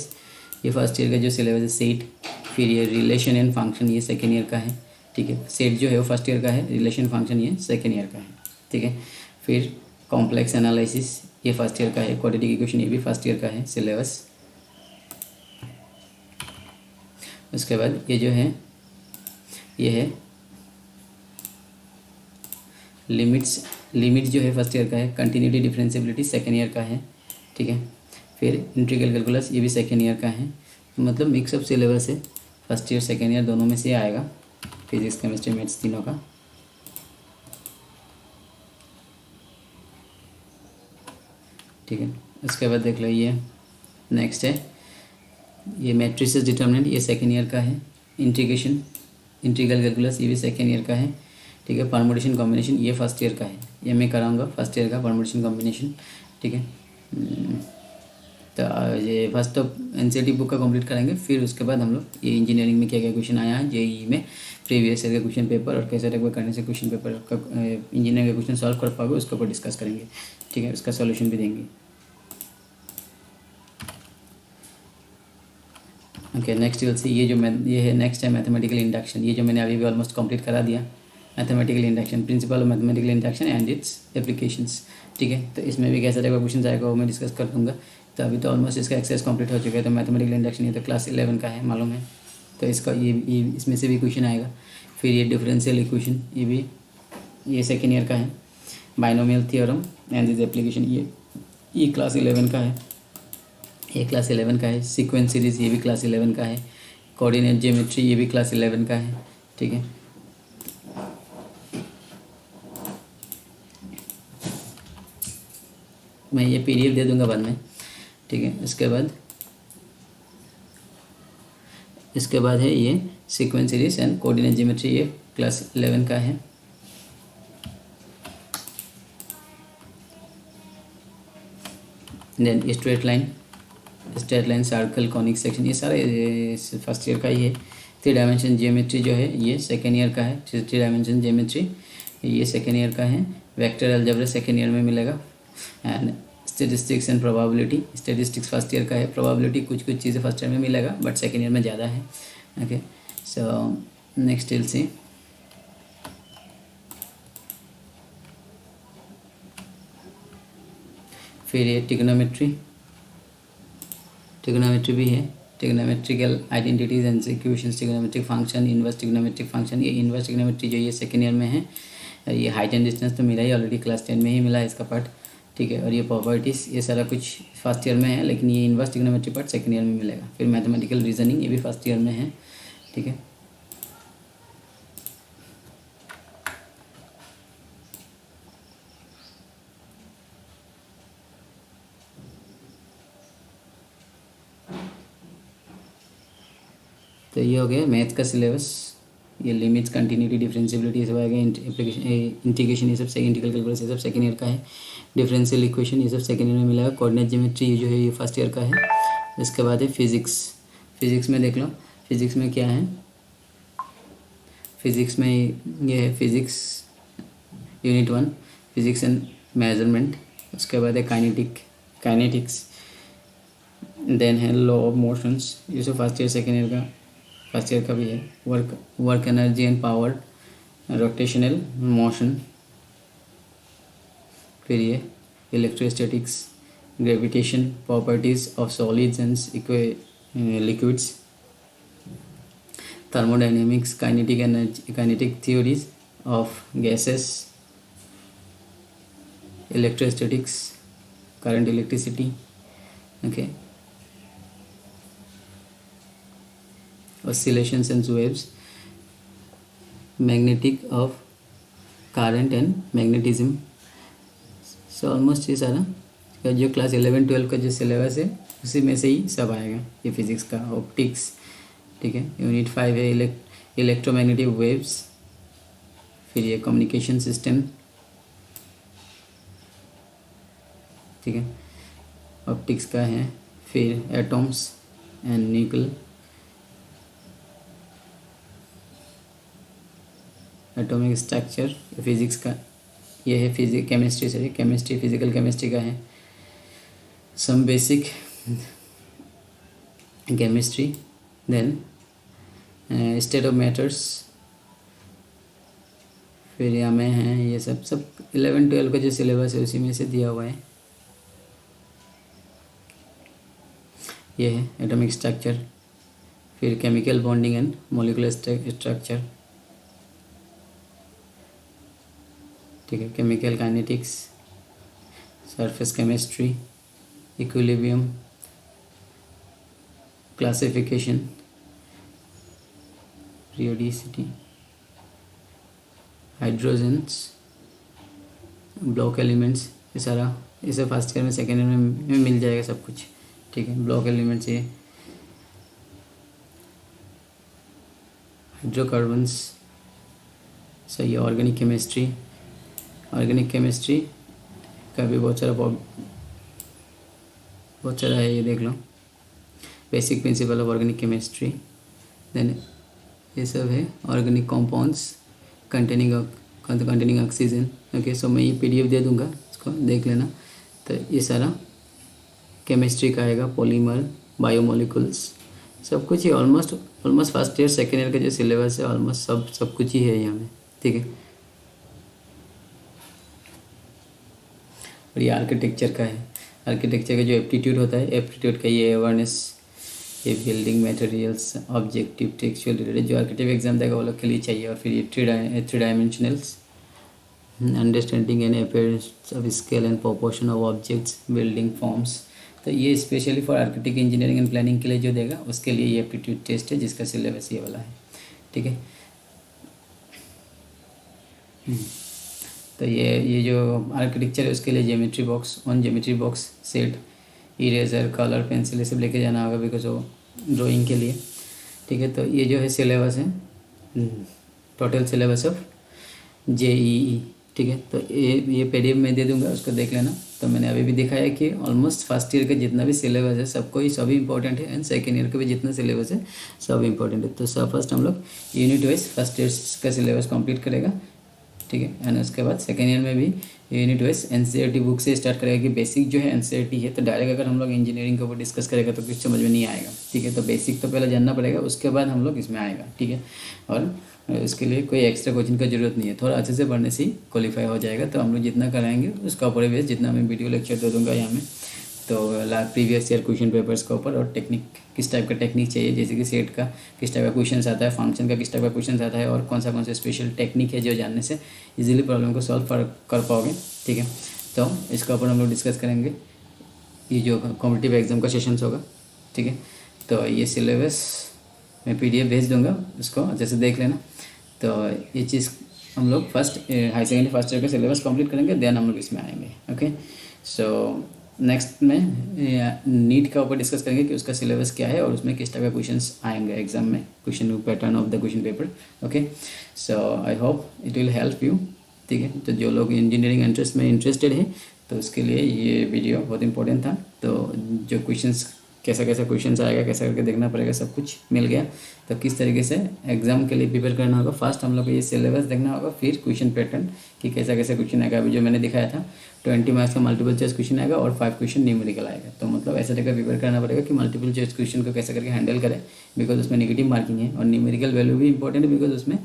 A: ये फर्स्ट ईयर का जो सिलेबस है सेट। फिर ये रिलेशन एंड फंक्शन, ये सेकेंड ईयर का है, ठीक है। सेट जो है वो फर्स्ट ईयर का है, रिलेशन फंक्शन ये सेकेंड ईयर का है, ठीक है। फिर कॉम्प्लेक्स एनालिसिस, ये फर्स्ट ईयर का है। क्वाड्रेटिक इक्वेशन, ये भी फर्स्ट ईयर का है सिलेबस। उसके बाद ये जो है ये है लिमिट्स जो है फर्स्ट ईयर का है। कंटिन्यूटी डिफरेंशिएबिलिटी सेकेंड ईयर का है, ठीक है। फिर इंटीग्रल कैलकुलस, ये भी सेकेंड ईयर का है। मतलब मिक्सअप सिलेबस है फर्स्ट ईयर सेकेंड ईयर दोनों में से आएगा, फिजिक्स केमिस्ट्री मैथ्स तीनों का। ठीक है, उसके बाद देख लो ये नेक्स्ट है, ये मैट्रिसेस डिटर्मिनेंट, ये सेकेंड ईयर का है। इंटीग्रेशन, इंटीग्रल कैलकुलस, ये भी सेकेंड ईयर का है। ठीक है, परमुटेशन कॉम्बिनेशन, ये फर्स्ट ईयर का है, ये मैं कराऊंगा फर्स्ट ईयर का परमुटेशन कॉम्बिनेशन। ठीक है, तो ये फर्स्ट ऑफ एनसीईआरटी बुक का कंप्लीट करेंगे, फिर उसके बाद हम लोग ये इंजीनियरिंग में क्या क्या क्वेश्चन आया है जेईई में, प्रीवियस ईयर का क्वेश्चन पेपर और कैसे टाइप करने से क्वेश्चन पेपर का इंजीनियरिंग का क्वेश्चन सॉल्व कर पाओगे उसके ऊपर डिस्कस करेंगे। ठीक है, उसका सॉल्यूशन भी देंगे। ओके, नेक्स्ट विल सी, ये है नेक्स्ट है मैथमेटिकल इंडक्शन, ये जो मैंने अभी भी ऑलमोस्ट कंप्लीट करा दिया। Mathematical induction, principle of mathematical induction and it's applications. ठीक है, तो इसमें भी कैसा टाइप का क्वेश्चन आएगा वो मैं डिस्कस कर दूंगा। तो अभी तो ऑलमोस्ट इसका एक्सरसाइज कंप्लीट हो चुका है। तो मैथमेटिकल इंडक्शन ये तो क्लास 11 का है, मालूम है, तो इसका ये इसमें से भी क्वेश्चन आएगा। फिर ये डिफरेंशियल इक्वेशन, ये भी ये सेकेंड ईयर का है। Binomial theorem and is application, ये क्लास 11 का है, ये क्लास 11 का है। सीक्वेंस सीरीज, ये भी क्लास 11 का है। कोऑर्डिनेट ज्योमेट्री, ये भी क्लास 11 का है। ठीक है, मैं ये पीडीएफ दे दूंगा बाद में। ठीक है, इसके बाद है ये sequence series and coordinate geometry, ये क्लास 11 का है। Then straight line, circle, conic section, ये सारे फर्स्ट ईयर का ही है। 3 डायमेंशन ज्योमेट्री जो है ये सेकेंड ईयर का है। 3 डायमेंशन ज्योमेट्री ये सेकेंड ईयर का है। वेक्टर अलजेब्रा सेकेंड ईयर में मिलेगा। And statistics and probability, statistics first year का है। प्रोबेबिलिटी कुछ चीज़ें फर्स्ट ईयर में मिलेगा बट सेकेंड ईयर में ज़्यादा है। Okay, so next will see, फिर ये ट्रिग्नोमेट्री भी है। Trigonometrical identities and equations, trigonometric function, inverse trigonometric function, ये इनवर्स ट्रिग्नोमेट्री जो ये सेकेंड ईयर में है। ये हाइट एंड डिस्टेंस तो मिला ही ऑलरेडी, क्लास 10 में ही मिला है इसका पार्ट। ठीक है, और ये प्रॉपर्टीज़ ये सारा कुछ फर्स्ट ईयर में है, लेकिन ये inverse trigonometry part second year में मिलेगा। फिर मैथमेटिकल रीजनिंग, ये भी फर्स्ट ईयर में है। ठीक है, तो ये हो गया मैथ का सिलेबस। ये लिमिट्स, कंटिन्यूटी, डिफरेंशियबिलिटी, ये सब आएगा। एप्लीकेशन, इंटीग्रेशन, ये सब सेकेंड, इंटीग्रल कैलकुलस ये सब सेकेंड ईयर का है। डिफरेंशियल इक्वेशन ये सब सेकेंड ईयर में मिलेगा। कोऑर्डिनेट ज्योमेट्री ये जो है ये फर्स्ट ईयर का है। इसके बाद है फिजिक्स में देख लो, फिजिक्स में क्या है। फिजिक्स में ये है physics unit 1, physics and measurement. उसके बाद है काइनेटिक्स, देन है लॉ ऑफ मोशंस, ये सब फर्स्ट ईयर का भी है। Work energy and power, rotational motion. फिर ये electrostatics, gravitation, properties of solids and liquids, thermodynamics, kinetic theories of gases, electrostatics, current, electricity. Okay, oscillations and waves, magnetic of current and magnetism. So almost ये सारा जो class 11-12 का जो syllabus है उसी में से ही सब आएगा ये फिजिक्स का। ऑप्टिक्स, ठीक है, यूनिट 5 है इलेक्ट्रोमैग्नेटिक वेव्स। फिर ये कम्युनिकेशन सिस्टम, ठीक है, ऑप्टिक्स का है। फिर atoms and nuclear, atomic structure physics का ये है। केमिस्ट्री से केमिस्ट्री, फिजिकल केमिस्ट्री का है। Some basic chemistry, then state of matters. फिर यहाँ में है ये सब 11-12 का जो सिलेबस है उसी में से दिया हुआ है। ये है एटॉमिक स्ट्रक्चर, फिर chemical bonding and molecular structure, ठीक है, chemical kinetics, surface chemistry, equilibrium, classification, periodicity, hydrogens, block elements, ये सारा इसे फर्स्ट ईयर में सेकेंड ईयर में मिल जाएगा सब कुछ, ठीक है। ब्लॉक एलिमेंट्स, ये हाइड्रोकार्बन्स, सही है। ऑर्गेनिक केमिस्ट्री, ऑर्गेनिक केमिस्ट्री का भी बहुत सारा है, ये देख लो। Basic principle of organic chemistry, then ये सब है। Organic compounds containing oxygen, okay. So मैं ये पीडीएफ दे दूंगा, इसको देख लेना। तो ये सारा केमिस्ट्री का आएगा, पॉलीमर, बायोमोलिकुल्स, सब कुछ ही almost first year second year का जो सिलेबस है ऑलमोस्ट सब कुछ ही है यहाँ में, ठीक है। और ये आर्किटेक्चर का है। आर्किटेक्चर का जो एप्टीट्यूड होता है, एप्टीट्यूड का ये अवेयरनेस, ये building materials, objective, textual related जो आर्किटेक्ट एग्जाम देगा वो लोग के लिए चाहिए। और फिर ये three dimensionals, understanding and appearance of scale and proportion of objects, building forms. तो ये specially for architect engineering and planning के लिए जो देगा उसके लिए ये एप्टीट्यूड टेस्ट है, जिसका सिलेबस ये वाला है, ठीक है। तो ये जो आर्किटेक्चर है उसके लिए geometry box, on geometry box set, eraser, colour, pencil, ये सब लेके जाना होगा बिकॉज वो ड्राइंग के लिए, ठीक है। तो ये जो है सिलेबस है, टोटल सिलेबस ऑफ जेईई, ठीक है। तो ये पीडीएफ में दे दूंगा, उसको देख लेना। तो मैंने अभी भी दिखाया कि ऑलमोस्ट फर्स्ट ईयर का जितना भी सिलेबस है सबको ही सभी इंपॉर्टेंट है, एंड सेकेंड ईयर का भी जितना सिलेबस है सब इंपॉर्टेंट है। तो सब फर्स्ट हम लोग यूनिट वाइज फर्स्ट ईयर का सिलेबस कंप्लीट करेगा, ठीक है। एंड उसके बाद सेकेंड ईयर में भी यूनिट वाइज एनसीईआरटी बुक से स्टार्ट करेगा कि बेसिक जो है एनसीईआरटी है। तो डायरेक्ट अगर हम लोग इंजीनियरिंग के ऊपर डिस्कस करेगा तो कुछ समझ में नहीं आएगा, ठीक है। तो बेसिक तो पहले जानना पड़ेगा, उसके बाद हम लोग इसमें आएगा, ठीक है। और इसके लिए कोई एक्स्ट्रा कोचिंग का ज़रूरत नहीं है, थोड़ा अच्छे से पढ़ने से ही क्वालिफाई हो जाएगा। तो हम लोग जितना कराएंगे उसका ऊपर बेस, जितना मैं वीडियो लेक्चर दे दूँगा यहाँ में, तो प्रीवियस ईयर क्वेश्चन पेपर्स के ऊपर, और टेक्निक किस टाइप का टेक्निक चाहिए, जैसे कि सेट का किस टाइप का क्वेश्चन आता है, फंक्शन का किस टाइप का क्वेश्चन आता है, और कौन सा स्पेशल टेक्निक है जो जानने से इजीली प्रॉब्लम को सॉल्व कर पाओगे, ठीक है। तो इसके ऊपर हम लोग डिस्कस करेंगे, ये जो कॉम्पिटिटिव एग्जाम का सेशंस होगा, ठीक है। तो ये सिलेबस मैं पीडीएफ भेज दूंगा, उसको अच्छे से देख लेना। तो ये चीज़ हम लोग first high secondary first year का सिलेबस कंप्लीट करेंगे, देन हम लोग इसमें आएंगे, ओके। सो नेक्स्ट में नीट का ऊपर डिस्कस करेंगे कि उसका सिलेबस क्या है और उसमें किस टाइप का क्वेश्चंस आएंगे एग्जाम में, question pattern of the question paper, okay. So I hope it will help you, ठीक है। तो जो लोग इंजीनियरिंग इंटरेस्ट में इंटरेस्टेड है तो उसके लिए ये वीडियो बहुत इंपॉर्टेंट था। तो जो क्वेश्चंस कैसा क्वेश्चंस आएगा, कैसा करके देखना पड़ेगा, सब कुछ मिल गया। तो किस तरीके से एग्जाम के लिए प्रिपेयर करना होगा, फर्स्ट हम लोग को ये सिलेबस देखना होगा, फिर क्वेश्चन पैटर्न कि कैसा क्वेश्चन आएगा। अभी जो मैंने दिखाया था 20 मार्क्स का मल्टीपल चॉइस क्वेश्चन आएगा और 5 क्वेश्चन न्यूमेरिकल आएगा। तो मतलब ऐसा तरीका प्रिपेयर करना पड़ेगा कि मल्टीपल चॉइस क्वेश्चन को कैसे करके हैंडल करें, बिकॉज उसमें नेगेटिव मार्किंग है, और न्यूमेरिकल वैल्यू भी इंपॉर्टेंट है बिकॉज उसमें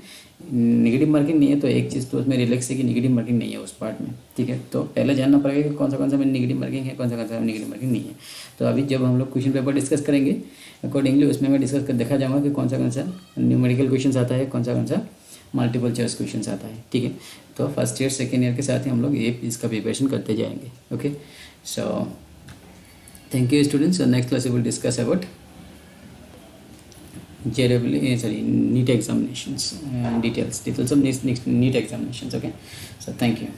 A: नेगेटिव मार्किंग नहीं है। तो एक चीज़ तो उसमें रिलैक्स है कि नेगेटिव मार्किंग नहीं है उस पार्ट में, ठीक है। तो पहले जानना पड़ेगा कि कौन सा में नेगेटिव मार्किंग है, कौन सा नेगेटिव मार्किंग नहीं है। तो अभी जब हम लोग क्वेश्चन पेपर डिस्कस करेंगे अकॉर्डिंगली उसमें मैं डिस्कस कर देखा जाऊँगा कि कौन सा न्यूमेरिकल क्वेश्चन आता है, कौन सा मल्टीपल चॉइस क्वेश्चन आता है, ठीक है। तो फर्स्ट ईयर सेकेंड ईयर के साथ ही हम लोग ये इसका प्रिपरेशन करते जाएंगे, okay. So thank you students. Next class will discuss about NEET examinations, details of NEET examinations, okay. So thank you.